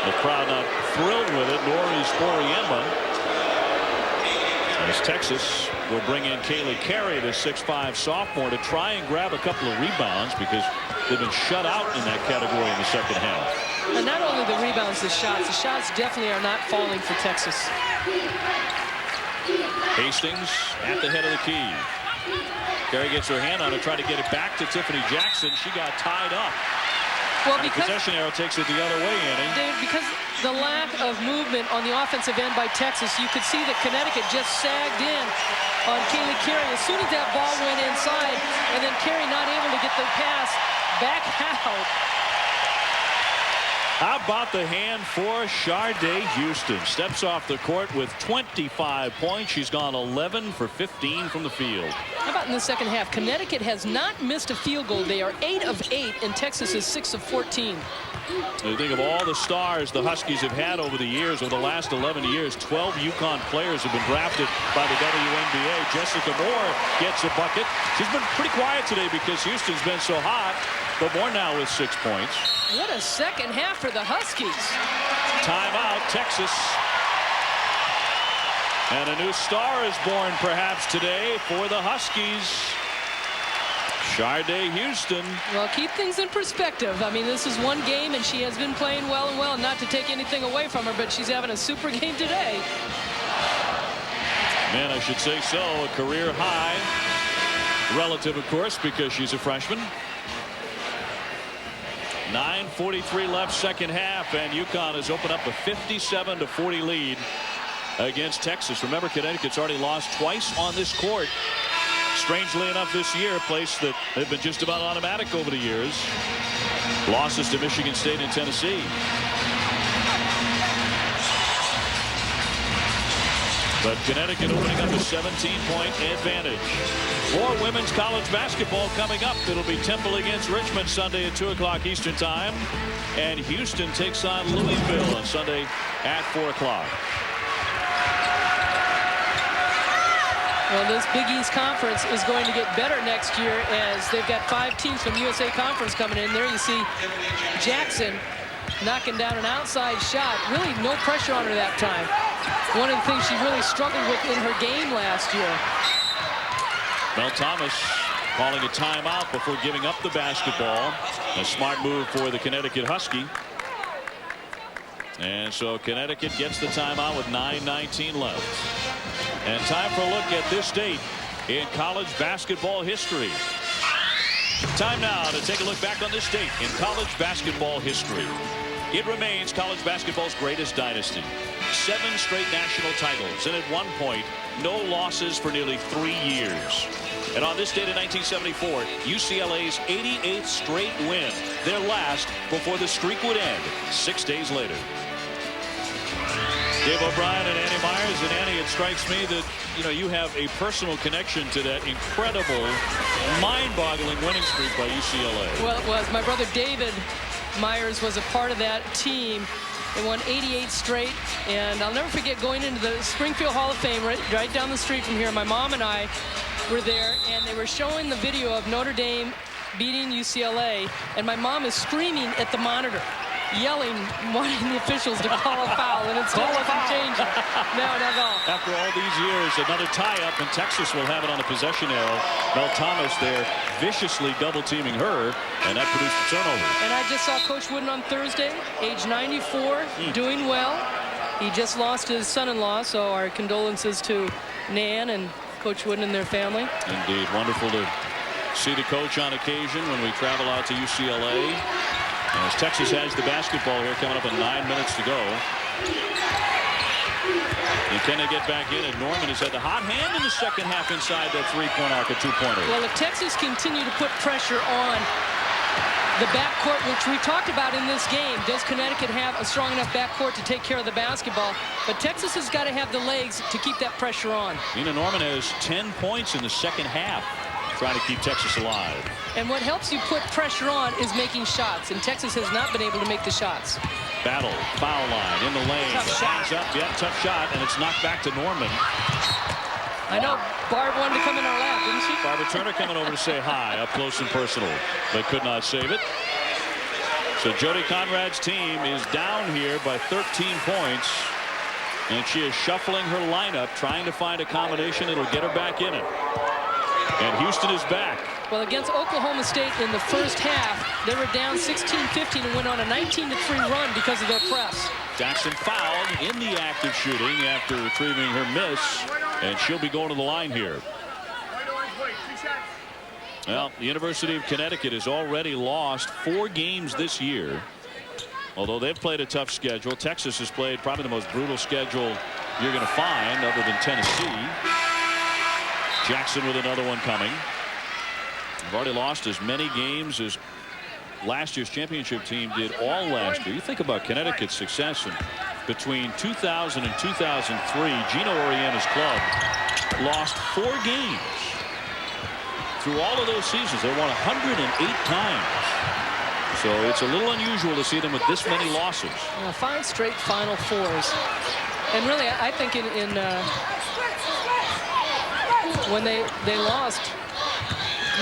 The crowd not thrilled with it, nor is Auriemma. As Texas will bring in Kaylee Carey, the 6'5" sophomore, to try and grab a couple of rebounds because they've been shut out in that category in the second half. And not only the rebounds, the shots definitely are not falling for Texas. Hastings at the head of the key. Carey gets her hand on it, tried to get it back to Tiffany Jackson. She got tied up. Well, and because the possession arrow takes it the other way, Annie. Dave, because the lack of movement on the offensive end by Texas, you could see that Connecticut just sagged in on Kaylee Carey as soon as that ball went inside, and then Carey not able to get the pass back out. How about the hand for Charde Houston? Steps off the court with 25 points. She's gone 11 for 15 from the field. How about in the second half? Connecticut has not missed a field goal. They are 8 of 8, and Texas is 6 of 14. You think of all the stars the Huskies have had over the years, over the last 11 years, 12 UConn players have been drafted by the WNBA. Jessica Moore gets a bucket. She's been pretty quiet today because Houston's been so hot, but Moore now with 6 points. What a second half for the Huskies. Timeout, Texas. And a new star is born perhaps today for the Huskies. Charde Houston. Well, keep things in perspective. I mean, this is one game, and she has been playing well and well. Not to take anything away from her, but she's having a super game today. Man, I should say so. A career high. Relative, of course, because she's a freshman. 9:43 left second half, and UConn has opened up a 57-40 lead against Texas. Remember, Connecticut's already lost twice on this court. Strangely enough, this year, a place that they've been just about automatic over the years. Losses to Michigan State and Tennessee. But Connecticut opening up a 17-point advantage. More women's college basketball coming up. It'll be Temple against Richmond Sunday at 2 o'clock Eastern Time. And Houston takes on Louisville on Sunday at 4 o'clock. Well, this Big East Conference is going to get better next year as they've got 5 teams from USA Conference coming in. There you see Jackson knocking down an outside shot. Really no pressure on her that time. One of the things she really struggled with in her game last year. Mel Thomas calling a timeout before giving up the basketball. A smart move for the Connecticut Husky. And so Connecticut gets the timeout with 9:19 left. And time for a look at this date in college basketball history. Time now to take a look back on this date in college basketball history. It remains college basketball's greatest dynasty. 7 straight national titles, and at one point, no losses for nearly 3 years. And on this date in 1974, UCLA's 88th straight win, their last before the streak would end 6 days later. Dave O'Brien and Annie Meyers. And Annie, it strikes me that you have a personal connection to that incredible, mind-boggling winning streak by UCLA. Well, it was. My brother David Meyers was a part of that team. They won 88 straight, and I'll never forget going into the Springfield Hall of Fame right down the street from here. My mom and I were there, and they were showing the video of Notre Dame beating UCLA, and my mom is screaming at the monitor, yelling, wanting the officials to call a foul, and it still wasn't changing. No, not at all. After all these years, another tie-up, and Texas will have it on a possession arrow. Mel Thomas there viciously double-teaming her, and that produced a turnover. And I just saw Coach Wooden on Thursday, age 94, doing well. He just lost his son-in-law, so our condolences to Nan and Coach Wooden and their family. Indeed, wonderful to see the coach on occasion when we travel out to UCLA. As Texas has the basketball here, coming up in 9 minutes to go. And can they get back in? And Norman has had the hot hand in the second half inside that three-point arc, a two-pointer. Well, if Texas continue to put pressure on the backcourt, which we talked about in this game, does Connecticut have a strong enough backcourt to take care of the basketball? But Texas has got to have the legs to keep that pressure on. Nina Norman has 10 points in the second half, trying to keep Texas alive. And what helps you put pressure on is making shots, and Texas has not been able to make the shots. Battle, foul line, in the lane. Tough shot. Up, yeah, tough shot, and it's knocked back to Norman. I know Barb wanted to come in our lap, didn't she? Barbara Turner coming over to say hi, up close and personal. They could not save it. So Jody Conrad's team is down here by 13 points, and she is shuffling her lineup, trying to find a combination that'll get her back in it. And Houston is back. Well, against Oklahoma State in the first half, they were down 16-15 and went on a 19-3 run because of their press. Jackson fouled in the act of shooting after retrieving her miss, and she'll be going to the line here. Well, the University of Connecticut has already lost 4 games this year. Although they've played a tough schedule, Texas has played probably the most brutal schedule you're going to find other than Tennessee. Jackson with another one coming. They've already lost as many games as last year's championship team did all last year. You think about Connecticut's success, and between 2000 and 2003, Gino Oriella's club lost 4 games. Through all of those seasons, they won 108 times. So it's a little unusual to see them with this many losses. 5 straight Final Fours. And really, I think when they lost,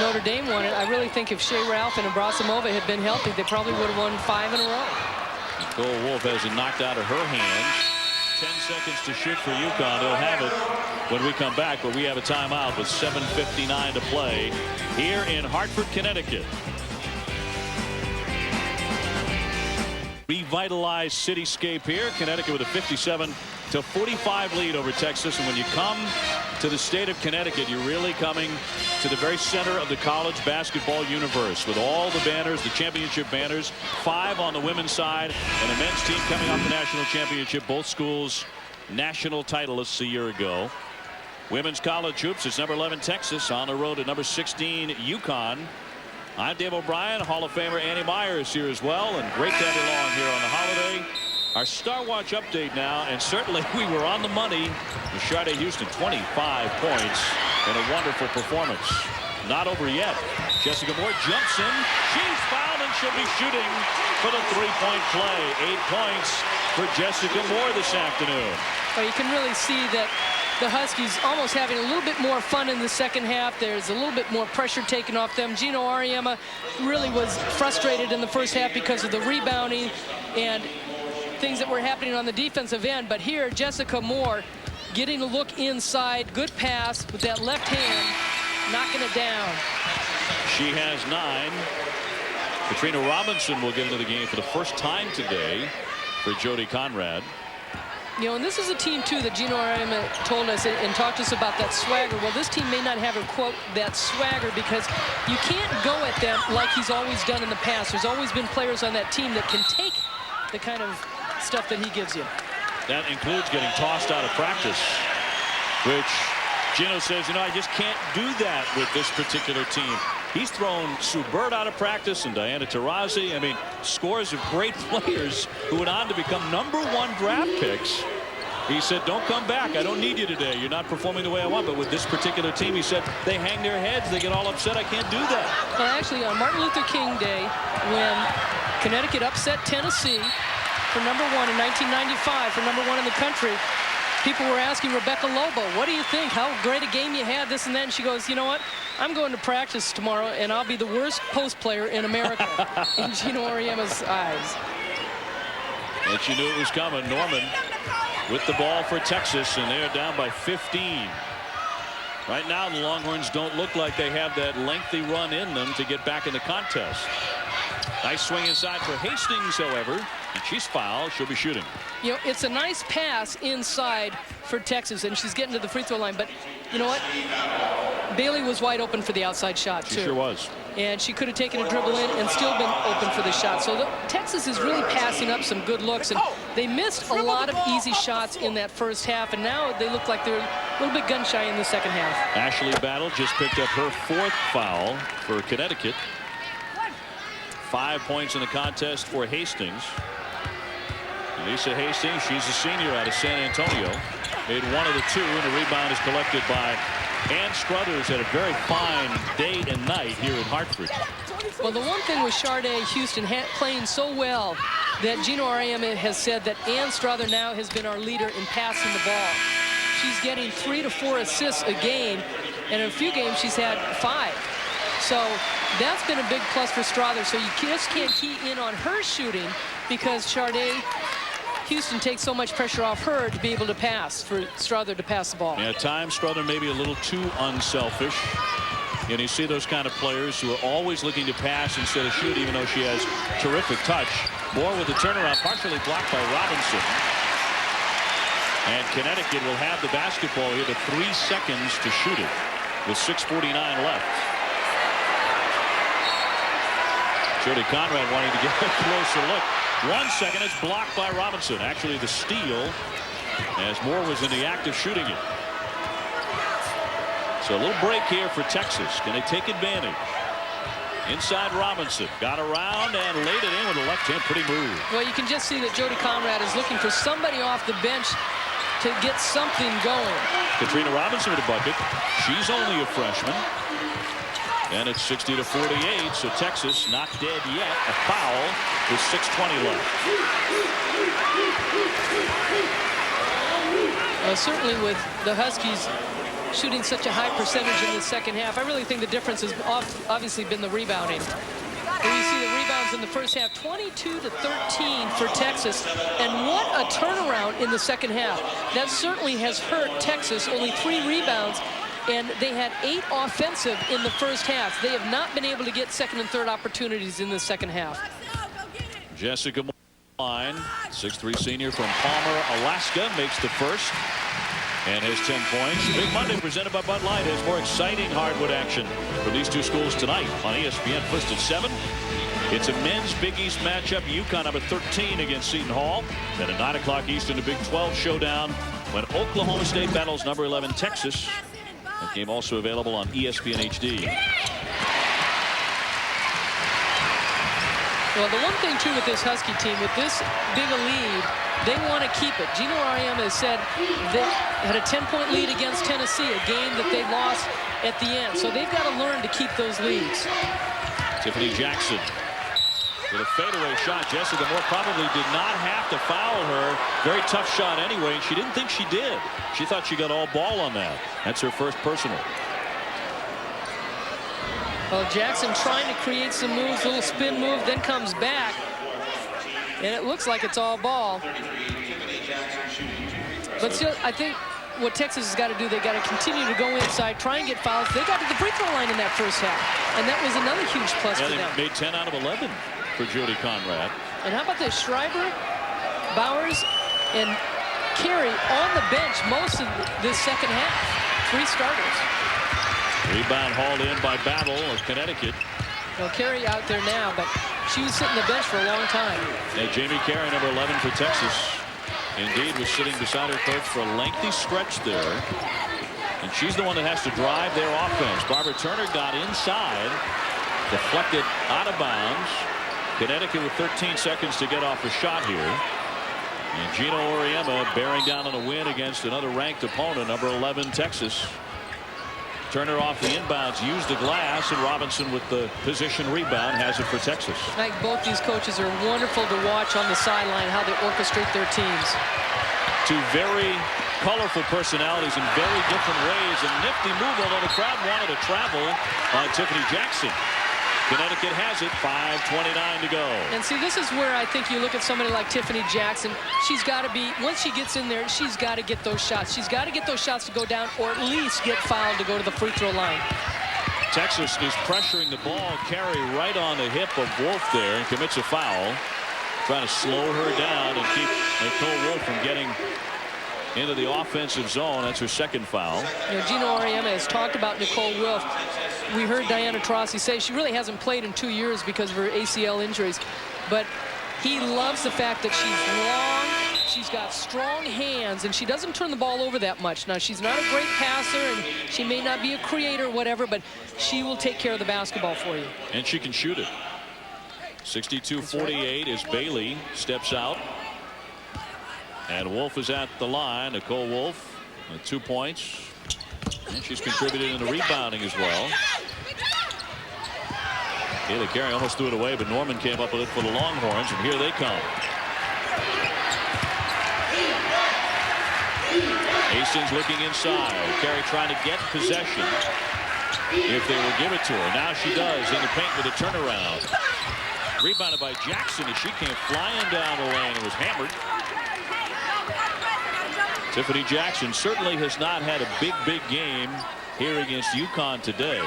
Notre Dame won it. I really think if Shea Ralph and Abrasimova had been healthy, they probably would have won 5 in a row. Nicole Wolf has it knocked out of her hands. 10 seconds to shoot for UConn. They'll have it when we come back, but we have a timeout with 7:59 to play here in Hartford, Connecticut. Revitalized cityscape here. Connecticut with a 57-45 lead over Texas. And when you come to the state of Connecticut, you're really coming to the very center of the college basketball universe with all the banners, the championship banners, 5 on the women's side, and a men's team coming off the national championship. Both schools national titleists a year ago. Women's college hoops, it's number 11 Texas on the road at number 16 UConn. I'm Dave O'Brien. Hall of Famer Annie Meyers here as well, and great to have you along here on the holiday. Our Star Watch update now, and certainly we were on the money with Charde Houston. 25 points and a wonderful performance. Not over yet. Jessica Moore jumps in. She's fouled and she'll be shooting for the three-point play. 8 points for Jessica Moore this afternoon. Well, you can really see that the Huskies almost having a little bit more fun in the second half. There's a little bit more pressure taken off them. Gino Auriemma really was frustrated in the first half because of the rebounding and things that were happening on the defensive end. But here, Jessica Moore getting a look inside. Good pass with that left hand, knocking it down. She has 9. Katrina Robinson will get into the game for the first time today for Jody Conrad. You know, and this is a team, too, that Gino Auriemma told us and talked to us about that swagger. Well, this team may not have a, quote, that swagger because you can't go at them like he's always done in the past. There's always been players on that team that can take the kind of stuff that he gives you. That includes getting tossed out of practice, which Gino says, you know, I just can't do that with this particular team. He's thrown Sue Bird out of practice and Diana Taurasi. I mean, scores of great players who went on to become #1 draft picks. He said, don't come back. I don't need you today. You're not performing the way I want. But with this particular team, he said, they hang their heads. They get all upset. I can't do that. Well, actually, on Martin Luther King Day, when Connecticut upset Tennessee for #1 in 1995, for #1 in the country, people were asking Rebecca Lobo, what do you think? How great a game you had, this and that. And she goes, you know what? I'm going to practice tomorrow, and I'll be the worst post player in America in Gino Auriemma's eyes. And she knew it was coming. Norman with the ball for Texas, and they're down by 15. Right now, the Longhorns don't look like they have that lengthy run in them to get back in the contest. Nice swing inside for Hastings, however, and she's fouled. She'll be shooting. You know, it's a nice pass inside for Texas, and she's getting to the free throw line. But you know what? Bailey was wide open for the outside shot, too. She sure was. And she could have taken a dribble in and still been open for the shot. So Texas is really passing up some good looks, and they missed a lot of easy shots in that first half, and now they look like they're a little bit gun shy in the second half. Ashley Battle just picked up her 4th foul for Connecticut. 5 points in the contest for Hastings. Lisa Hastings, she's a senior out of San Antonio. Made 1 of the 2, and the rebound is collected by Ann Strother, who's had a very fine day and night here in Hartford. Well, the one thing with Charde Houston playing so well that Gino Auriemma has said that Ann Strother now has been our leader in passing the ball. She's getting 3 to 4 assists a game, and in a few games she's had 5. So that's been a big plus for Strother. So you just can't key in on her shooting because Charde Houston takes so much pressure off her to be able to pass, for Strother to pass the ball. Yeah, at times Strother may be a little too unselfish. And you see those kind of players who are always looking to pass instead of shoot, even though she has terrific touch. Moore with the turnaround, partially blocked by Robinson. And Connecticut will have the basketball here with 3 seconds to shoot it with 6:49 left. Jody Conrad wanting to get a closer look. 1 second, it's blocked by Robinson. Actually, the steal, as Moore was in the act of shooting it. So a little break here for Texas. Can they take advantage? Inside Robinson. Got around and laid it in with a left hand. Pretty move. Well, you can just see that Jody Conrad is looking for somebody off the bench to get something going. Katrina Robinson with a bucket. She's only a freshman. And it's 60 to 48, so Texas not dead yet. A foul with 6:20 left. Well, certainly with the Huskies shooting such a high percentage in the second half, I really think the difference has obviously been the rebounding. Where you see the rebounds in the first half, 22 to 13 for Texas. And what a turnaround in the second half. That certainly has hurt Texas. Only 3 rebounds. And they had 8 offensive in the first half. They have not been able to get second and third opportunities in the second half. Jessica Moore, 6'3" senior from Palmer, Alaska, makes the first and has 10 points. Big Monday presented by Bud Light has more exciting hardwood action for these 2 schools tonight on ESPN. First at 7. It's a men's Big East matchup. UConn number 13 against Seton Hall. Then at 9 o'clock Eastern, the Big 12 showdown when Oklahoma State battles number 11 Texas. That game also available on ESPN HD. Well, the one thing, too, with this Husky team, with this big a lead, they want to keep it. Gino Auriemma has said they had a 10-point lead against Tennessee, a game that they lost at the end. So they've got to learn to keep those leads. Tiffany Jackson with a fadeaway shot. Jessica Moore probably did not have to foul her. Very tough shot anyway, and she didn't think she did. She thought she got all ball on that. That's her first personal. Well, Jackson trying to create some moves, little spin move, then comes back. And it looks like it's all ball. But still, I think what Texas has got to do, they got to continue to go inside, try and get fouls. They got to the free throw line in that first half. And that was another huge plus for them. They made 10 out of 11 for Jody Conrad. And how about this? Schreiber, Bowers, and Carey on the bench most of this second half. 3 starters. Rebound hauled in by Battle of Connecticut. Well, Carey out there now, but she was sitting the bench for a long time. And Jamie Carey, number 11 for Texas, indeed was sitting beside her coach for a lengthy stretch there. And she's the one that has to drive their offense. Barbara Turner got inside, deflected out of bounds. Connecticut with 13 seconds to get off a shot here. And Gino Auriemma bearing down on a win against another ranked opponent, number 11 Texas. Turner off the inbounds, used the glass, and Robinson with the position rebound has it for Texas. I think both these coaches are wonderful to watch on the sideline, how they orchestrate their teams. 2 very colorful personalities in very different ways. A nifty move, although the crowd wanted to travel on Tiffany Jackson. Connecticut has it, 5:29 to go. And see, this is where I think you look at somebody like Tiffany Jackson. She's got to be, once she gets in there, she's got to get those shots. She's got to get those shots to go down, or at least get fouled to go to the free throw line. Texas is pressuring the ball. Carey right on the hip of Wolf there and commits a foul. Trying to slow her down and keep Nicole Wolf from getting into the offensive zone. That's her second foul. You know, Gino Auriemma has talked about Nicole Wolf. We heard Diana Taurasi say she really hasn't played in 2 years because of her ACL injuries, but he loves the fact that she's long, she's got strong hands, and she doesn't turn the ball over that much. Now, she's not a great passer, and she may not be a creator or whatever, but she will take care of the basketball for you. And she can shoot it. 62-48 as Bailey steps out. And Wolf is at the line. Nicole Wolf with 2 points. And she's contributed in the rebounding as well. Kayla Carey almost threw it away, but Norman came up with it for the Longhorns, and here they come. Hastings looking inside. Carey trying to get possession if they will give it to her. Now she does in the paint with a turnaround. Rebounded by Jackson as she came flying down the lane and was hammered. Tiffany Jackson certainly has not had a big game here against UConn today.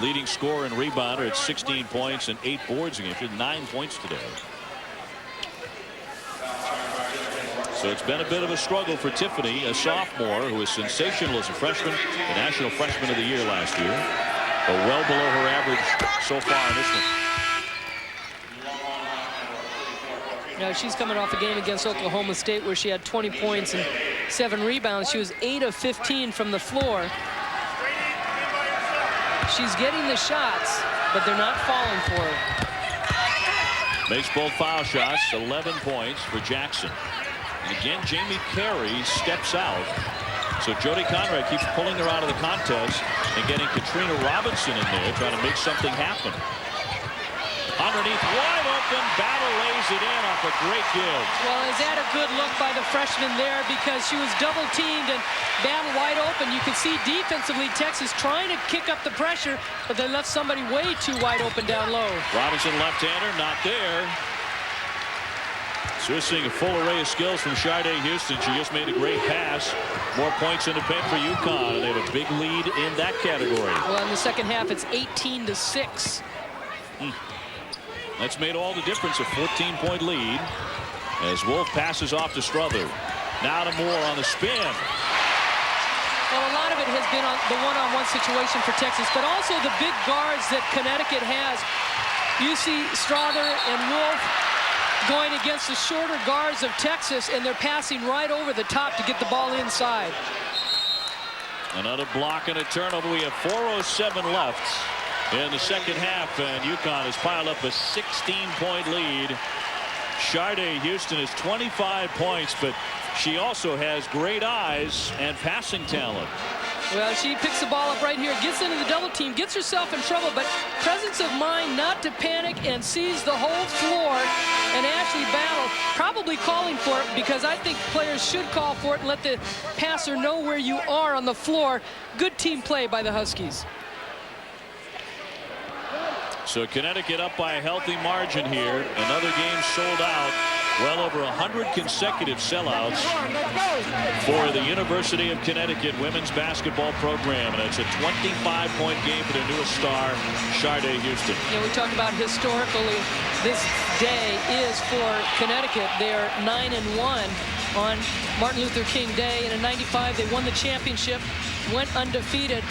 Leading scorer and rebounder at 16 points and 8 boards against her. 9 points today. So it's been a bit of a struggle for Tiffany, a sophomore who is sensational as a freshman, the National Freshman of the Year last year, but well below her average so far in this one. Now, she's coming off a game against Oklahoma State where she had 20 points and 7 rebounds. She was 8 of 15 from the floor. She's getting the shots, but they're not falling for her. Makes both foul shots, 11 points for Jackson. And again, Jamie Carey steps out. So Jody Conrad keeps pulling her out of the contest and getting Katrina Robinson in there, trying to make something happen. Underneath, wide open, Battle lays it in off a great give. Well, is that a good look by the freshman there, because she was double teamed and Battle wide open. You can see defensively Texas trying to kick up the pressure, but they left somebody way too wide open down low. Robinson left-hander, not there. So we're seeing a full array of skills from Charde Houston. She just made a great pass. More points in the paint for UConn, and they have a big lead in that category. Well, in the second half, it's 18-6. That's made all the difference, a 14-point lead as Wolf passes off to Strother. Now to Moore on the spin. Well, a lot of it has been on the one-on-one situation for Texas, but also the big guards that Connecticut has. You see Strother and Wolf going against the shorter guards of Texas, and they're passing right over the top to get the ball inside. Another block and a turnover. We have 4:07 left in the second half, and UConn has piled up a 16-point lead. Charde Houston is 25 points, but she also has great eyes and passing talent. Well, she picks the ball up right here, gets into the double team, gets herself in trouble, but presence of mind not to panic and sees the whole floor. And Ashley Battle probably calling for it, because I think players should call for it and let the passer know where you are on the floor. Good team play by the Huskies. So Connecticut up by a healthy margin here. Another game sold out. Well over 100 consecutive sellouts for the University of Connecticut women's basketball program. And it's a 25-point game for their newest star, Charde Houston. You know, we talked about historically, this day is for Connecticut. They're 9-1 on Martin Luther King Day. And in '95, they won the championship, went undefeated.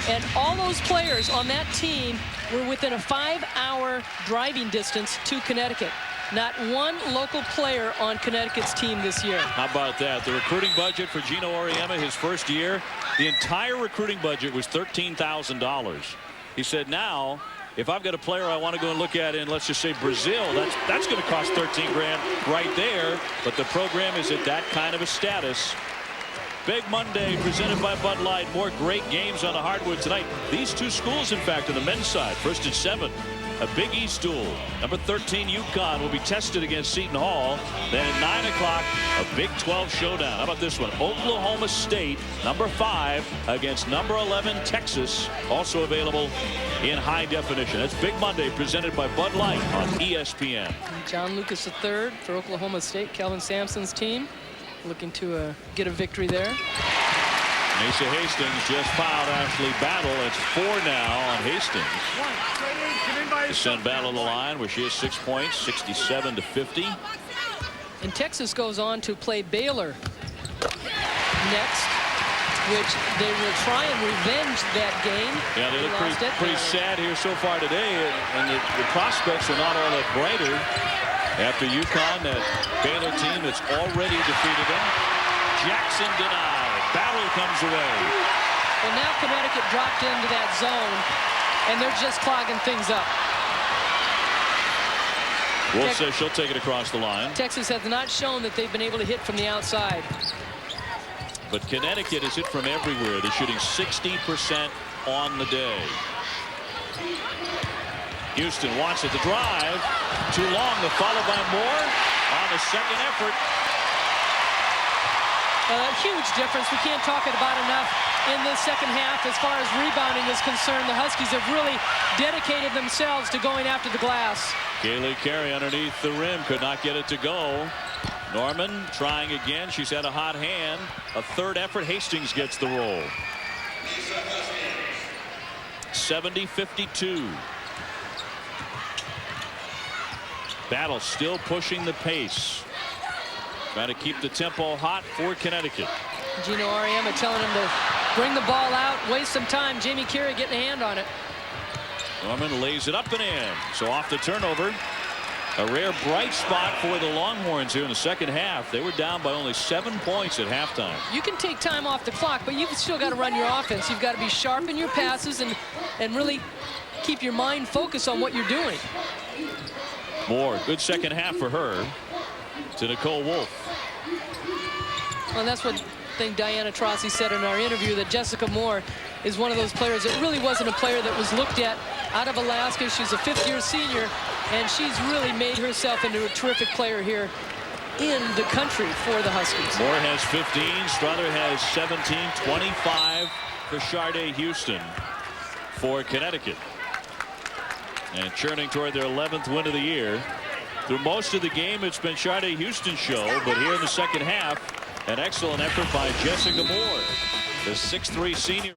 And all those players on that team were within a 5-hour driving distance to Connecticut. Not one local player on Connecticut's team this year. How about that? The recruiting budget for Gino Auriemma his first year, the entire recruiting budget was $13,000. He said, now, if I've got a player I want to go and look at in, let's just say Brazil, that's going to cost 13 grand right there. But the program is at that kind of a status. Big Monday presented by Bud Light. More great games on the hardwood tonight. These two schools, in fact, on the men's side, first and 7. A Big East duel. Number 13 UConn will be tested against Seton Hall. Then at 9 o'clock, a Big 12 showdown. How about this one? Oklahoma State, number 5, against number 11 Texas. Also available in high definition. That's Big Monday presented by Bud Light on ESPN. John Lucas III for Oklahoma State, Kelvin Sampson's team, looking to get a victory there. Asa Hastings just fouled Ashley Battle. It's 4 now on Hastings. To send Battle to the line where she has 6 points, 67-50. And Texas goes on to play Baylor next, which they will try and revenge that game. Yeah, they look pretty sad here so far today, and the prospects are not all that brighter after UConn, that Baylor team that's already defeated them. Jackson denied. Battle comes away. Well, now Connecticut dropped into that zone, and they're just clogging things up. Wolf says she'll take it across the line. Texas has not shown that they've been able to hit from the outside. But Connecticut has hit from everywhere. They're shooting 60% on the day. Houston wants it to drive. Too long. The follow by Moore on the second effort. A huge difference. We can't talk it about enough in this second half as far as rebounding is concerned. The Huskies have really dedicated themselves to going after the glass. Kaylee Carey underneath the rim, could not get it to go. Norman trying again. She's had a hot hand. A third effort. Hastings gets the roll. 70-52. Battle still pushing the pace. Trying to keep the tempo hot for Connecticut. Gino Auriemma telling him to bring the ball out, waste some time. Jamie Carey getting a hand on it. Norman lays it up and in. So off the turnover. A rare bright spot for the Longhorns here in the second half. They were down by only 7 points at halftime. You can take time off the clock, but you've still got to run your offense. You've got to be sharp in your passes and really keep your mind focused on what you're doing. Moore, good second half for her. To Nicole Wolf. Well, that's what I think Diana Taurasi said in our interview, that Jessica Moore is one of those players that really wasn't a player that was looked at out of Alaska. She's a fifth-year senior, and she's really made herself into a terrific player here in the country for the Huskies. Moore has 15. Strother has 17. 25 for Charde Houston for Connecticut. And churning toward their 11th win of the year. Through most of the game, it's been Charde Houston's show, but here in the second half, an excellent effort by Jessica Moore, the 6'3" senior.